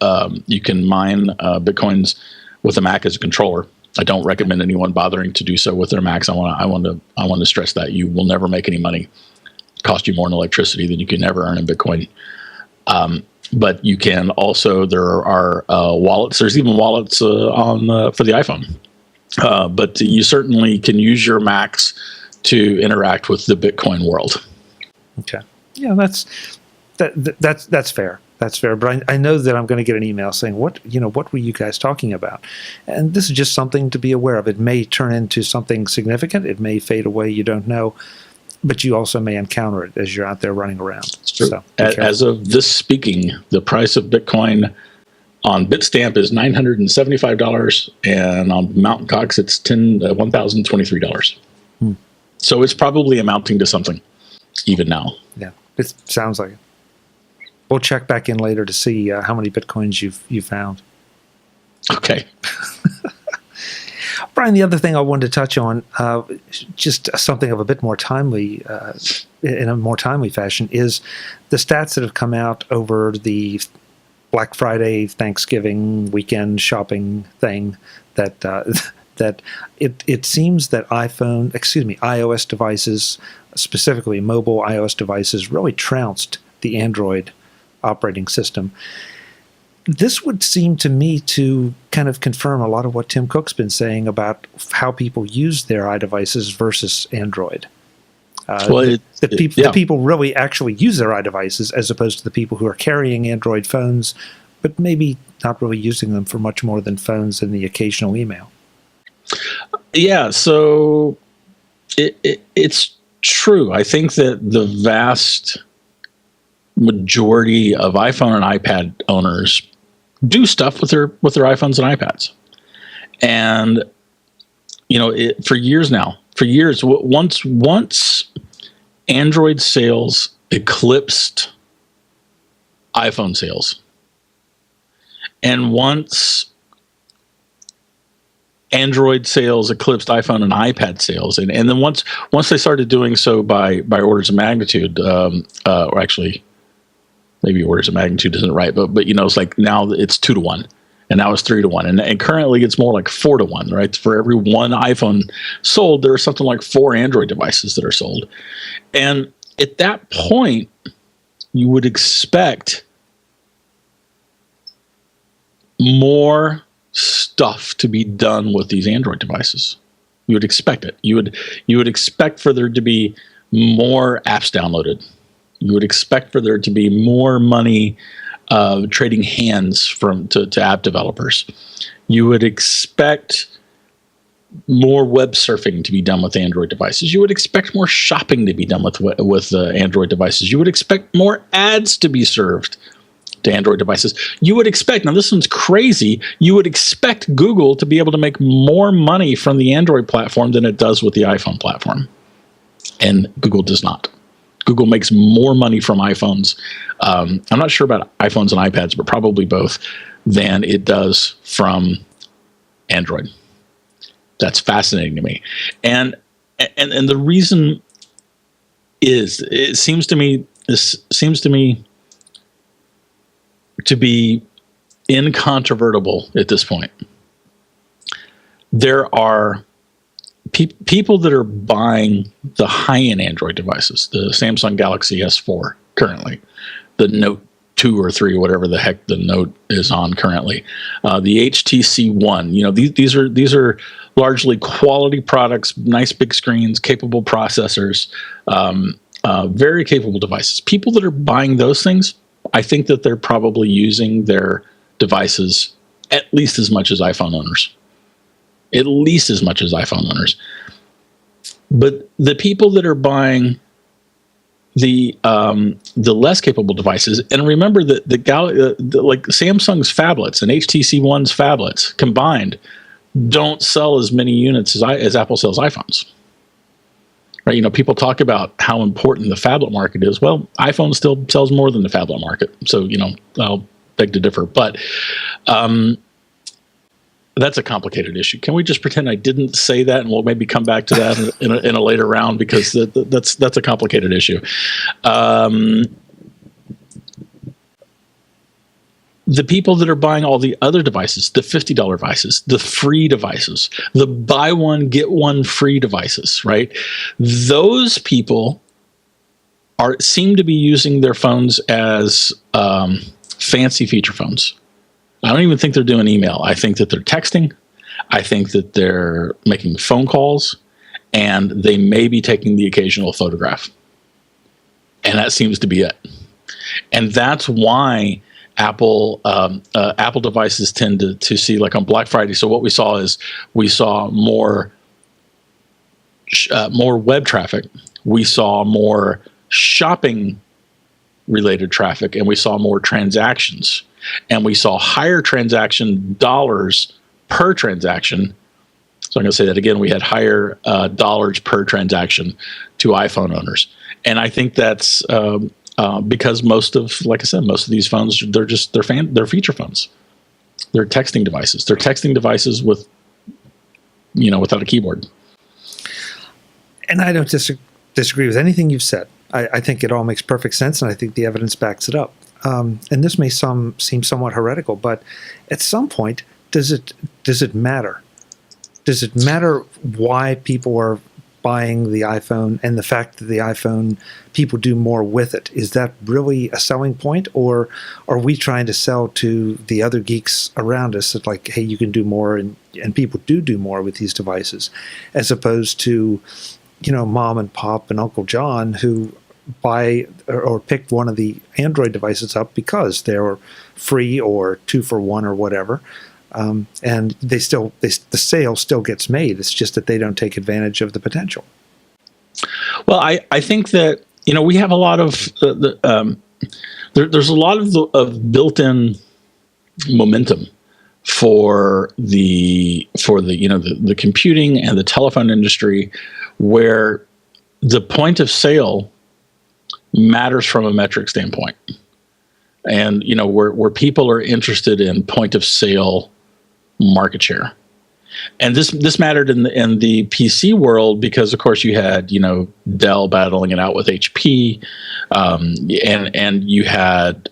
Bitcoins with a Mac as a controller. I don't recommend anyone bothering to do so with their Macs. I want to stress that you will never make any money. It cost you more in electricity than you can ever earn in Bitcoin. But you can also, there are wallets. There's even wallets for the iPhone. But you certainly can use your Macs to interact with the Bitcoin world. Okay. Yeah, that's fair. That's fair. But I know that I'm going to get an email saying, what were you guys talking about? And this is just something to be aware of. It may turn into something significant. It may fade away. You don't know. But you also may encounter it as you're out there running around. It's true. So as of this speaking, the price of Bitcoin on Bitstamp is $975, and on Mt. Gox it's $1,023. So it's probably amounting to something, even now. Yeah, it sounds like it. We'll check back in later to see how many Bitcoins you've found. Okay. Brian, the other thing I wanted to touch on, just something of a bit more timely, in a more timely fashion, is the stats that have come out over the Black Friday, Thanksgiving weekend shopping thing. That it seems that iOS devices, specifically mobile iOS devices, really trounced the Android operating system. This would seem to me to kind of confirm a lot of what Tim Cook's been saying about how people use their iDevices versus Android. The people really actually use their iDevices as opposed to the people who are carrying Android phones, but maybe not really using them for much more than phones and the occasional email. Yeah, so it's true. I think that the vast majority of iPhone and iPad owners do stuff with their iPhones and iPads. And for years, once Android sales eclipsed iPhone sales, and once Android sales eclipsed iPhone and iPad sales, and then once they started doing so by orders of magnitude, or actually maybe orders of magnitude isn't right, but it's like now it's 2-to-1, and now it's 3-to-1, and currently it's more like 4-to-1, right? For every one iPhone sold, there are something like 4 Android devices that are sold, and at that point, you would expect more stuff to be done with these Android devices. You would expect it. You would expect for there to be more apps downloaded. You would expect for there to be more money trading hands to app developers. You would expect more web surfing to be done with Android devices. You would expect more shopping to be done with Android devices. You would expect more ads to be served to Android devices. You would expect, now this one's crazy, you would expect Google to be able to make more money from the Android platform than it does with the iPhone platform. And Google does not. Google makes more money from iPhones. I'm not sure about iPhones and iPads, but probably both, than it does from Android. That's fascinating to me. And the reason is, this seems to me to be incontrovertible at this point. There are people that are buying the high-end Android devices, the Samsung Galaxy S4 currently, the Note 2 or 3, whatever the heck the Note is on currently, the HTC One. These are largely quality products, nice big screens, capable processors, very capable devices. People that are buying those things, I think that they're probably using their devices at least as much as iPhone owners. At least as much as iPhone owners. But the people that are buying the less capable devices. And remember that like Samsung's phablets and HTC One's phablets combined don't sell as many units as Apple sells iPhones. Right? You know, people talk about how important the phablet market is. Well, iPhone still sells more than the phablet market. So, you know, I'll beg to differ. But that's a complicated issue. Can we just pretend I didn't say that, and we'll maybe come back to that in a later round, because that's a complicated issue. The people that are buying all the other devices, the $50 devices, the free devices, the buy one, get one free devices, right? Those people seem to be using their phones as fancy feature phones. I don't even think they're doing email. I think that they're texting. I think that they're making phone calls, and they may be taking the occasional photograph. And that seems to be it. And that's why Apple devices tend to see, like on Black Friday. So what we saw is more web traffic. We saw more shopping related traffic, and we saw more transactions, and we saw higher transaction dollars per transaction. So I'm going to say that again. We had higher dollars per transaction to iPhone owners, and I think that's because most of these phones, they're feature phones. They're texting devices. They're texting devices with, without a keyboard. And I don't disagree with anything you've said. I think it all makes perfect sense, and I think the evidence backs it up. And this may seem somewhat heretical, but at some point, does it matter? Does it matter why people are buying the iPhone, and the fact that the iPhone, people do more with it? Is that really a selling point, or are we trying to sell to the other geeks around us that, like, hey, you can do more, and people do more with these devices, as opposed to, mom and pop and Uncle John who buy or pick one of the Android devices up because they're free or 2 for 1 or whatever. And the sale still gets made. It's just that they don't take advantage of the potential. Well, I think that we have a lot of there's a lot of built-in momentum for the computing and the telephone industry, where the point of sale matters from a metric standpoint, and where people are interested in point of sale market share. And this mattered in the PC world because, of course, you had Dell battling it out with HP, and you had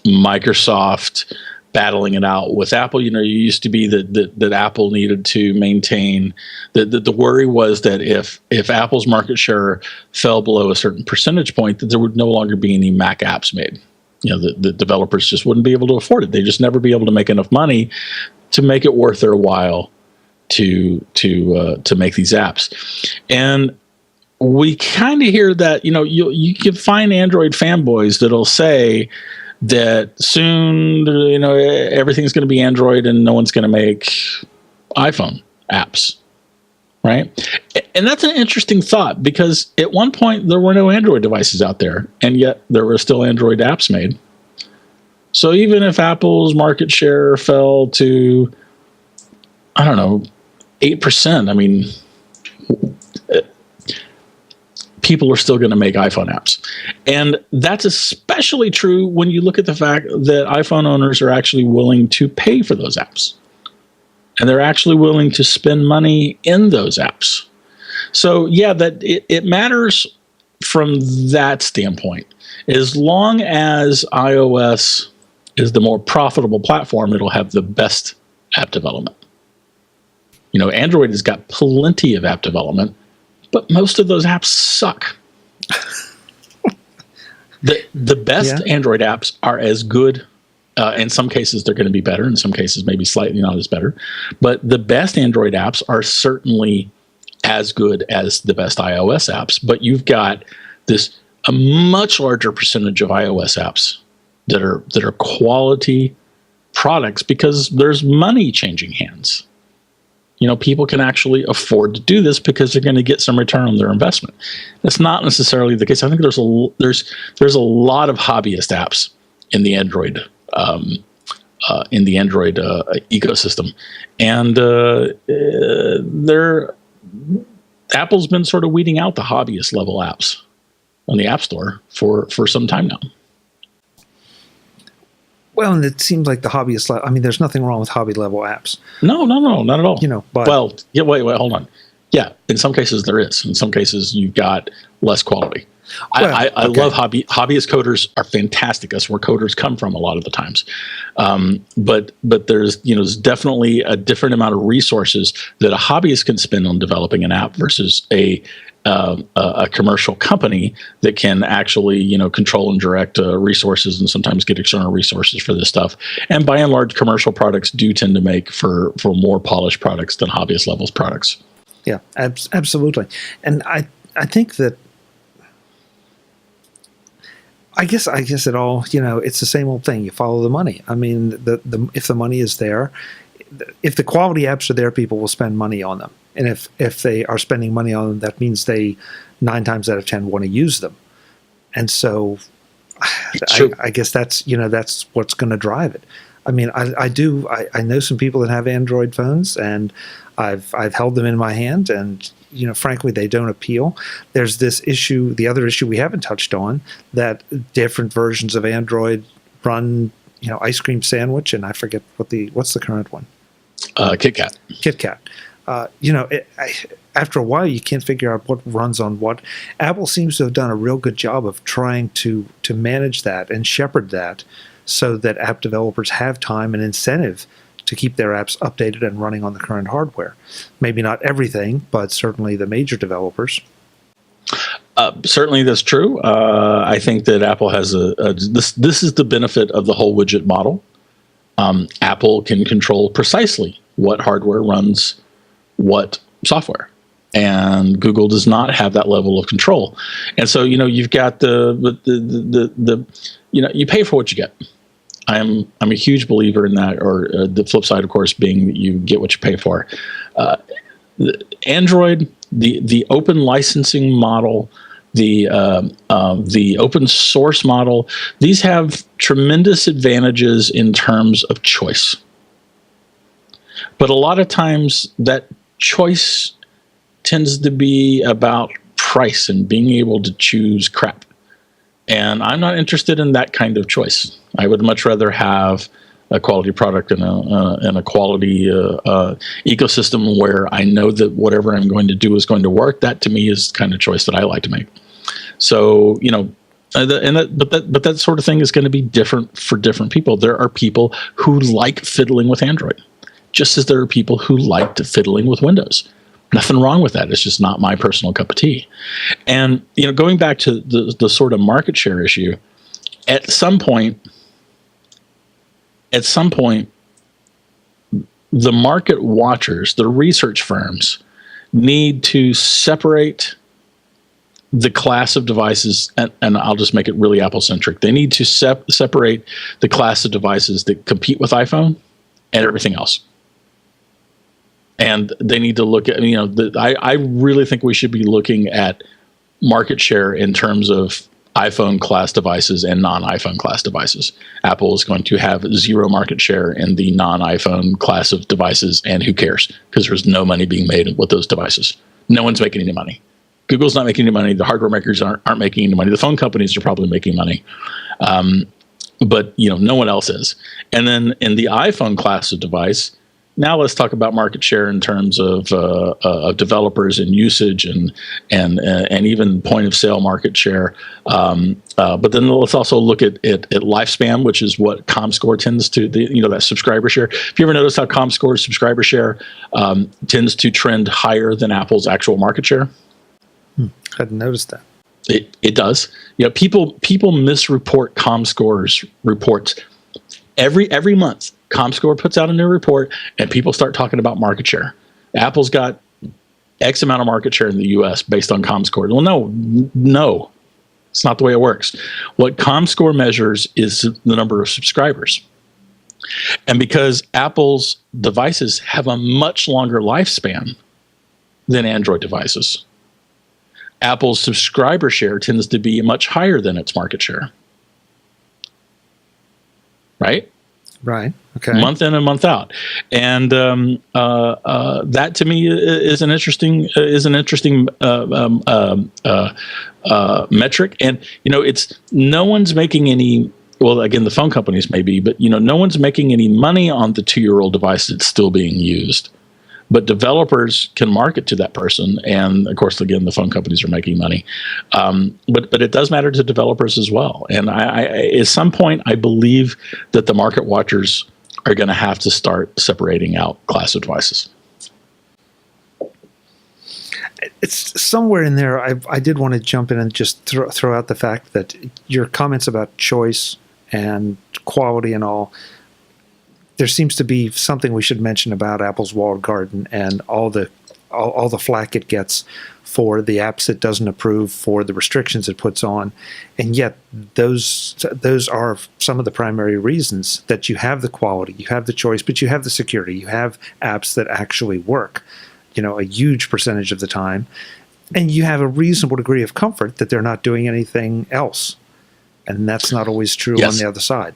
Microsoft battling it out with Apple. You used to be that Apple needed to maintain. The worry was that if Apple's market share fell below a certain percentage point, that there would no longer be any Mac apps made. The developers just wouldn't be able to afford it. They'd just never be able to make enough money to make it worth their while to make these apps. And we kind of hear that you can find Android fanboys that'll say that soon everything's going to be Android and no one's going to make iPhone apps, right? And that's an interesting thought, because at one point there were no Android devices out there, and yet there were still Android apps made. So even if Apple's market share fell to, 8%, people are still going to make iPhone apps. And that's especially true when you look at the fact that iPhone owners are actually willing to pay for those apps. And they're actually willing to spend money in those apps. So yeah, that it matters from that standpoint. As long as iOS is the more profitable platform, it'll have the best app development. Android has got plenty of app development, but most of those apps suck. The best Android apps are as good. In some cases, they're going to be better. In some cases, maybe slightly not as better. But the best Android apps are certainly as good as the best iOS apps. But you've got a much larger percentage of iOS apps that are quality products, because there's money changing hands. people can actually afford to do this because they're going to get some return on their investment. That's not necessarily the case. I think there's a lot of hobbyist apps in the Android ecosystem, and Apple's been sort of weeding out the hobbyist level apps on the App Store for some time now. Well, and it seems like the hobbyist level. I mean, there's nothing wrong with hobby level apps. No, not at all. But wait, hold on. Yeah, in some cases there is. In some cases you've got less quality. I love hobbyist coders are fantastic. That's where coders come from a lot of the times. But there's definitely a different amount of resources that a hobbyist can spend on developing an app versus a commercial company that can actually control and direct resources and sometimes get external resources for this stuff. And by and large, commercial products do tend to make for more polished products than hobbyist levels products. Yeah, absolutely. And I think that. I guess it all, it's the same old thing. You follow the money. I mean, if the money is there, if the quality apps are there, people will spend money on them. And if they are spending money on them, that means they 9 times out of 10 want to use them. And so I guess that's what's going to drive it. I mean, I know some people that have Android phones, and I've held them in my hand, and frankly, they don't appeal. There's this issue, the other issue we haven't touched on, that different versions of Android run, ice cream sandwich, and I forget what's the current one. KitKat. KitKat. After a while, you can't figure out what runs on what. Apple seems to have done a real good job of trying to manage that and shepherd that, so that app developers have time and incentive to keep their apps updated and running on the current hardware. Maybe not everything, but certainly the major developers. Certainly that's true. I think that Apple has this is the benefit of the whole widget model. Apple can control precisely what hardware runs what software, and Google does not have that level of control. And so you've got you pay for what you get. I'm a huge believer in that, or the flip side, of course, being that you get what you pay for. Android, the open licensing model, the open source model, these have tremendous advantages in terms of choice. But a lot of times that choice tends to be about price and being able to choose crap. And I'm not interested in that kind of choice. I would much rather have a quality product and a quality ecosystem where I know that whatever I'm going to do is going to work. That to me is the kind of choice that I like to make. So but that sort of thing is going to be different for different people. There are people who like fiddling with Android, just as there are people who like fiddling with Windows. Nothing wrong with that. It's just not my personal cup of tea. And going back to the sort of market share issue, at some point, the market watchers, the research firms, need to separate the class of devices, and I'll just make it really Apple-centric. They need to separate the class of devices that compete with iPhone and everything else. And they need to look at, I really think we should be looking at market share in terms of iPhone class devices and non-iPhone class devices. Apple is going to have zero market share in the non-iPhone class of devices, and who cares? Because there's no money being made with those devices. No one's making any money. Google's not making any money. The hardware makers aren't making any money. The phone companies are probably making money. But no one else is. And then in the iPhone class of device, now let's talk about market share in terms of developers and usage and even point of sale market share. But then let's also look at lifespan, which is what ComScore tends to, that subscriber share. If you ever notice how ComScore's subscriber share tends to trend higher than Apple's actual market share? I hadn't noticed that. It does. People misreport ComScore's reports every month. ComScore puts out a new report, and people start talking about market share. Apple's got X amount of market share in the U.S. based on ComScore. Well, no, it's not the way it works. What ComScore measures is the number of subscribers. And because Apple's devices have a much longer lifespan than Android devices, Apple's subscriber share tends to be much higher than its market share. Right? Right. Okay. Month in and month out, and that to me is an interesting metric. And it's no one's making any. Well, again, the phone companies may be, but no one's making any money on the 2-year-old device that's still being used. But developers can market to that person, and of course, again, the phone companies are making money. But it does matter to developers as well. And I at some point, I believe that the market watchers are going to have to start separating out class of devices. It's somewhere in there. I did want to jump in and just throw out the fact that your comments about choice and quality and all. There seems to be something we should mention about Apple's walled garden and all the flack it gets for the apps it doesn't approve, for the restrictions it puts on, and yet those are some of the primary reasons that you have the quality, you have the choice, but you have the security, you have apps that actually work, a huge percentage of the time, and you have a reasonable degree of comfort that they're not doing anything else, and that's not always true on the other side.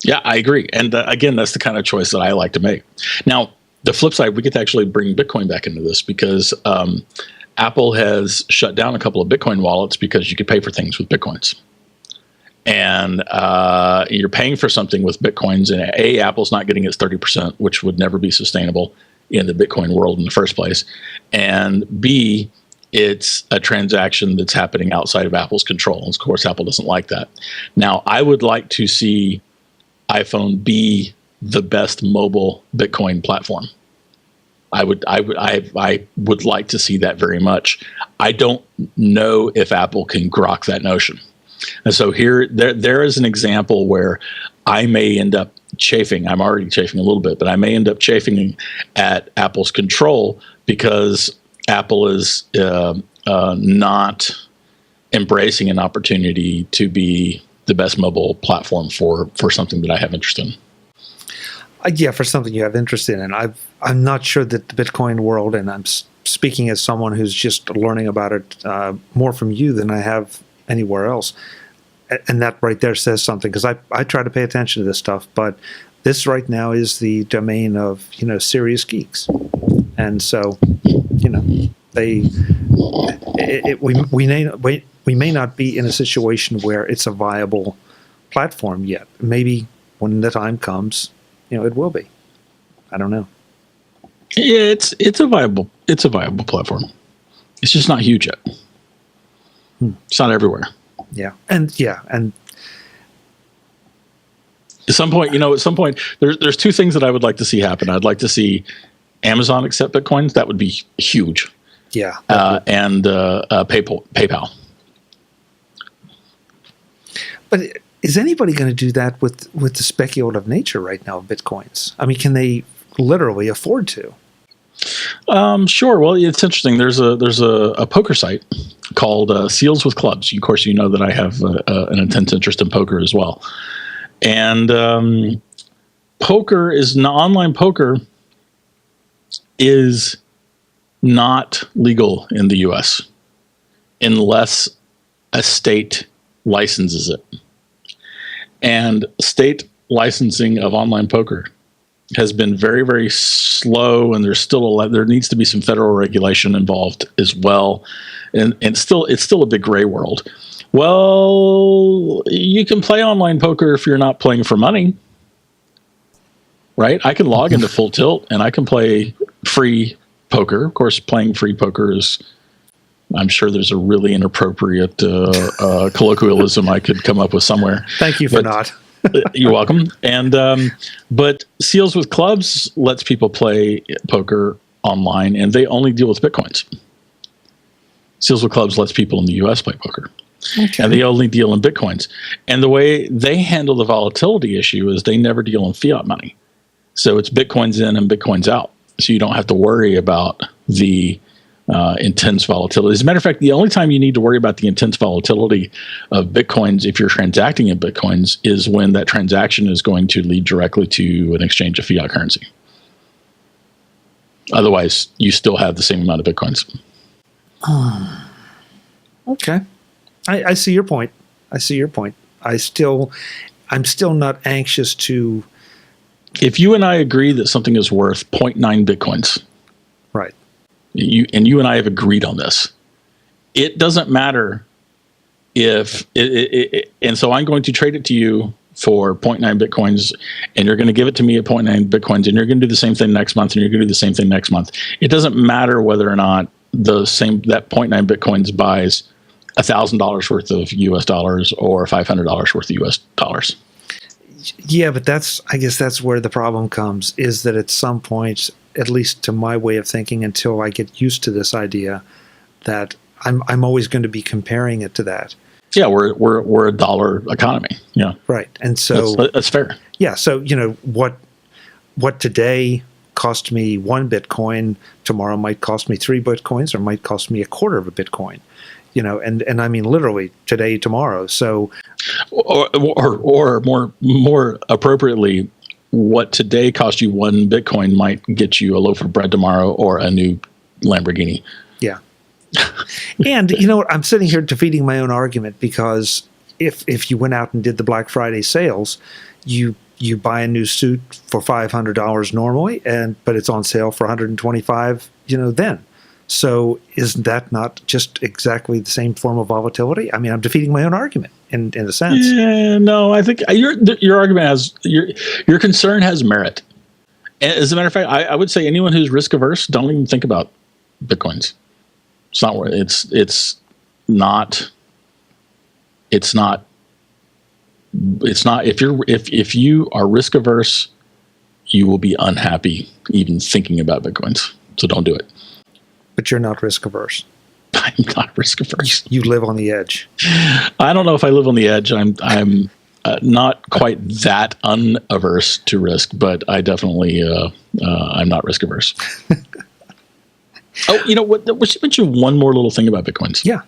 Yeah, I agree. And again, that's the kind of choice that I like to make. Now, the flip side, we get to actually bring Bitcoin back into this because Apple has shut down a couple of Bitcoin wallets because you could pay for things with Bitcoins. And you're paying for something with Bitcoins, and A, Apple's not getting its 30%, which would never be sustainable in the Bitcoin world in the first place. And B, it's a transaction that's happening outside of Apple's control. And of course, Apple doesn't like that. Now, I would like to see iPhone be the best mobile Bitcoin platform. I would like to see that very much. I don't know if Apple can grok that notion. And so there is an example where I may end up chafing. I'm already chafing a little bit, but I may end up chafing at Apple's control because Apple is not embracing an opportunity to be the best mobile platform for something that I have interest in. Yeah, for something you have interest in. And I'm not sure that the Bitcoin world, and I'm speaking as someone who's just learning about it more from you than I have anywhere else. And that right there says something, because I try to pay attention to this stuff, but this right now is the domain of, serious geeks. And so, we may not be in a situation where it's a viable platform yet. Maybe when the time comes, it will be. I don't know. Yeah, it's a viable platform. It's just not huge yet. It's not everywhere. Yeah, and at some point, there's two things that I would like to see happen. I'd like to see Amazon accept Bitcoins. That would be huge. Yeah, and PayPal. But is anybody going to do that with the speculative nature right now of Bitcoins? I mean, can they literally afford to? Sure. Well, it's interesting. There's a poker site called Seals with Clubs. Of course, you know that I have an intense interest in poker as well. And online poker is not legal in the U.S. unless a state licenses it. And state licensing of online poker has been very, very slow, and there needs to be some federal regulation involved as well. And it's still a big gray world. Well, you can play online poker if you're not playing for money, right? I can log into Full Tilt and I can play free poker. Of course, playing free poker is, I'm sure there's a really inappropriate colloquialism I could come up with somewhere. Thank you for not. You're welcome. And but Seals with Clubs lets people play poker online, and they only deal with Bitcoins. Seals with Clubs lets people in the U.S. play poker. Okay. And they only deal in Bitcoins. And the way they handle the volatility issue is they never deal in fiat money. So it's Bitcoins in and Bitcoins out. So you don't have to worry about the intense volatility. As a matter of fact, the only time you need to worry about the intense volatility of Bitcoins, if you're transacting in Bitcoins, is when that transaction is going to lead directly to an exchange of fiat currency. Otherwise, you still have the same amount of Bitcoins. Okay. I see your point. I'm still not anxious to. If you and I agree that something is worth 0.9 Bitcoins, Right. You and I have agreed on this. It doesn't matter if and so I'm going to trade it to you for 0.9 Bitcoins, and you're going to give it to me at 0.9 Bitcoins, and you're going to do the same thing next month, and you're going to do the same thing next month. It doesn't matter whether or not that 0.9 Bitcoins buys $1,000 worth of US dollars or $500 worth of US dollars. Yeah, but I guess that's where the problem comes, is that at some point, at least to my way of thinking, until I get used to this idea, that I'm always going to be comparing it to that. Yeah, we're a dollar economy. Yeah, right. And so that's fair. Yeah, so what today cost me 1 Bitcoin, tomorrow might cost me 3 Bitcoins, or might cost me a quarter of a Bitcoin. And I mean literally today, tomorrow. So, or more appropriately, what today cost you 1 Bitcoin might get you a loaf of bread tomorrow or a new Lamborghini. Yeah. And you know what? I'm sitting here defeating my own argument, because if you went out and did the Black Friday sales, you buy a new suit for $500 normally, but it's on sale for $125, then. So isn't that not just exactly the same form of volatility? I mean, I'm defeating my own argument in a sense. Yeah, no, I think your argument has your concern has merit. As a matter of fact, I would say anyone who's risk averse, don't even think about Bitcoins. It's not where it's not if you are risk averse, you will be unhappy even thinking about Bitcoins. So don't do it. But you're not risk averse. I'm not risk averse. You live on the edge. I don't know if I live on the edge. I'm not quite that unaverse to risk, but I definitely I'm not risk averse. Oh, you know what? We should mention one more little thing about Bitcoins. Yeah,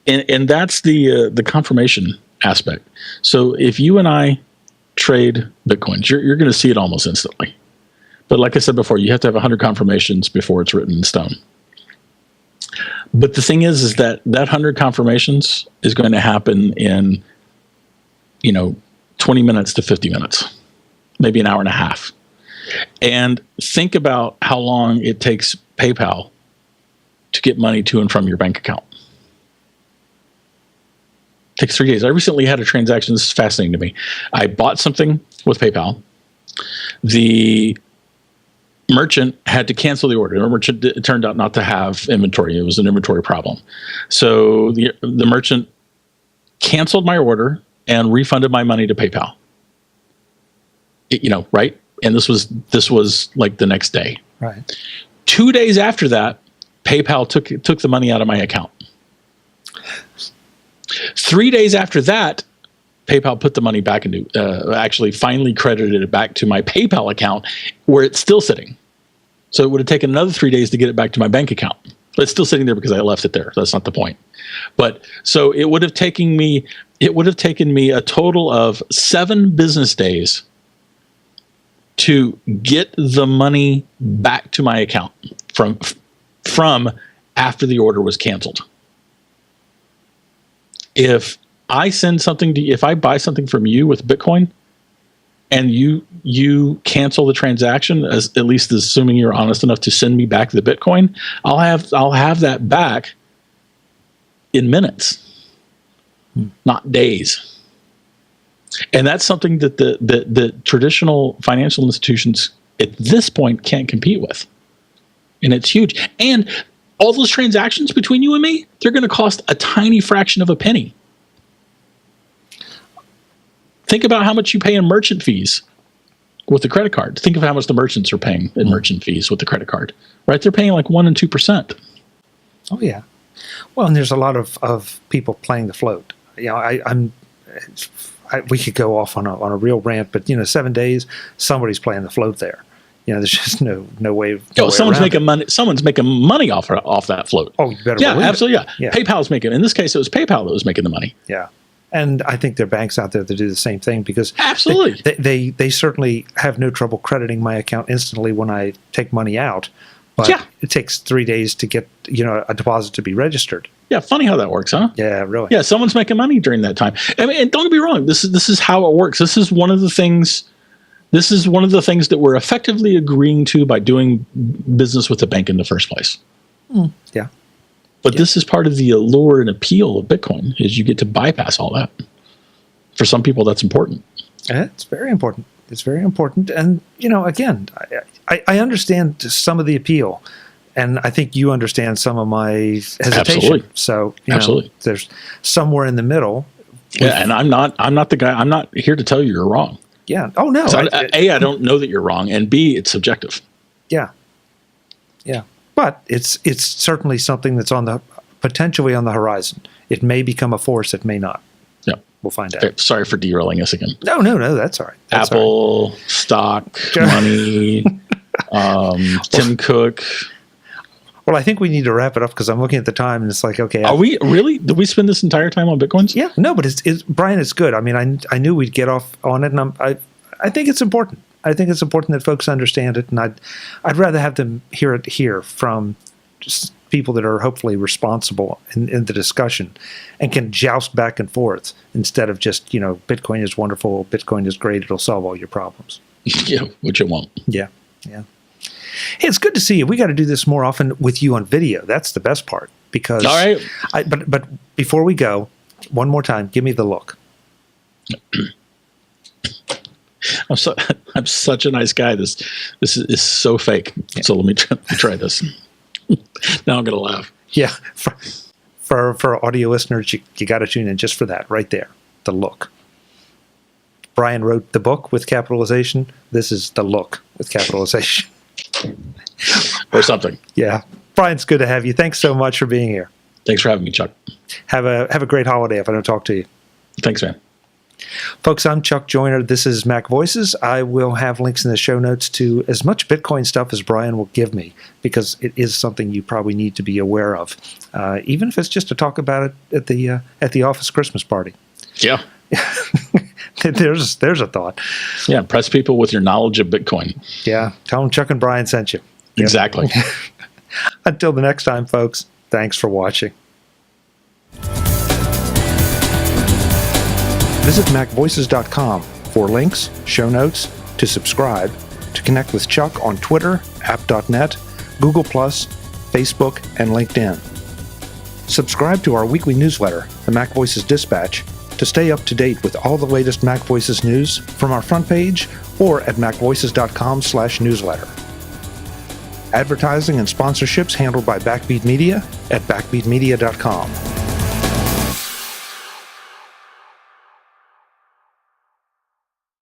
and that's the confirmation aspect. So if you and I trade Bitcoins, you're going to see it almost instantly. But like I said before, you have to have 100 confirmations before it's written in stone. But the thing is that 100 confirmations is going to happen in, 20 minutes to 50 minutes, maybe an hour and a half. And think about how long it takes PayPal to get money to and from your bank account. It takes 3 days. I recently had a transaction. This is fascinating to me. I bought something with PayPal. The merchant had to cancel the order. The merchant turned out not to have inventory. It was an inventory problem. So the merchant canceled my order and refunded my money to PayPal. Right? And this was like the next day. Right. 2 days after that, PayPal took the money out of my account. 3 days after that, PayPal put the money back into, actually finally credited it back to my PayPal account, where it's still sitting. So it would have taken another 3 days to get it back to my bank account. But it's still sitting there because I left it there. That's not the point. But so it would have taken me a total of 7 business days to get the money back to my account from after the order was canceled. If I buy something from you with Bitcoin and you cancel the transaction, at least assuming you're honest enough to send me back the Bitcoin, I'll have that back in minutes, not days. And that's something that the traditional financial institutions at this point can't compete with. And it's huge. And all those transactions between you and me, they're going to cost a tiny fraction of a penny. Think about how much you pay in merchant fees with the credit card. Think of how much the merchants are paying in merchant fees with the credit card, right? They're paying like 1% and 2%. Oh yeah. Well, and there's a lot of people playing the float. We could go off on a real rant, but 7 days, somebody's playing the float there. There's just no way. Someone's making money. Someone's making money off that float. Oh, you better. Yeah, believe absolutely. It. Yeah. PayPal's making. In this case, it was PayPal that was making the money. Yeah. And I think there are banks out there that do the same thing because absolutely they certainly have no trouble crediting my account instantly when I take money out. But it takes 3 days to get a deposit to be registered. Yeah, funny how that works, huh? Yeah, really. Yeah, someone's making money during that time. I mean, and don't get me wrong. This is how it works. This is one of the things. This is one of the things that we're effectively agreeing to by doing business with the bank in the first place. Yeah. But this is part of the allure and appeal of Bitcoin is you get to bypass all that. For some people, that's important. It's very important. It's very important. And, again, I understand some of the appeal. And I think you understand some of my hesitation. Absolutely. So, absolutely. There's somewhere in the middle. Yeah, and I'm not the guy. I'm not here to tell you you're wrong. Yeah. Oh, no. I don't know that you're wrong. And B, it's subjective. Yeah. Yeah. But it's certainly something that's potentially on the horizon. It may become a force. It may not. Yeah. We'll find out. Okay, sorry for derailing us again. No. That's all right. That's Apple, all right. stock, money, Tim Cook. Well, I think we need to wrap it up because I'm looking at the time and it's like, okay. Are we really? Did we spend this entire time on Bitcoins? Yeah. No, but it's Brian, it's good. I mean, I knew we'd get off on it, and I think it's important. I think it's important that folks understand it, and I'd rather have them hear it here from just people that are hopefully responsible in the discussion and can joust back and forth instead of just, Bitcoin is wonderful, Bitcoin is great, it'll solve all your problems. Yeah, which it won't. Yeah. Hey, it's good to see you. We got to do this more often with you on video. That's the best part because. All right. But before we go, one more time, give me the look. I'm such a nice guy. This is so fake. Yeah. So let me try this. Now I'm gonna laugh. Yeah, for audio listeners, you got to tune in just for that right there. The look. Brian wrote the book with capitalization. This is the look with capitalization. Or something. Yeah, Brian, it's good to have you. Thanks so much for being here. Thanks for having me, Chuck. Have a great holiday if I don't talk to you. Thanks, man. Folks, I'm Chuck Joyner. This is Mac Voices. I will have links in the show notes to as much Bitcoin stuff as Brian will give me because it is something you probably need to be aware of, even if it's just to talk about it at the office Christmas party. Yeah. There's a thought. Yeah, impress people with your knowledge of Bitcoin. Yeah, tell them Chuck and Brian sent you. Exactly. Until the next time, folks, thanks for watching. Visit MacVoices.com for links, show notes, to subscribe, to connect with Chuck on Twitter, app.net, Google+, Facebook, and LinkedIn. Subscribe to our weekly newsletter, the Mac Voices Dispatch, to stay up to date with all the latest Mac Voices news from our front page or at macvoices.com/newsletter. Advertising and sponsorships handled by Backbeat Media at backbeatmedia.com.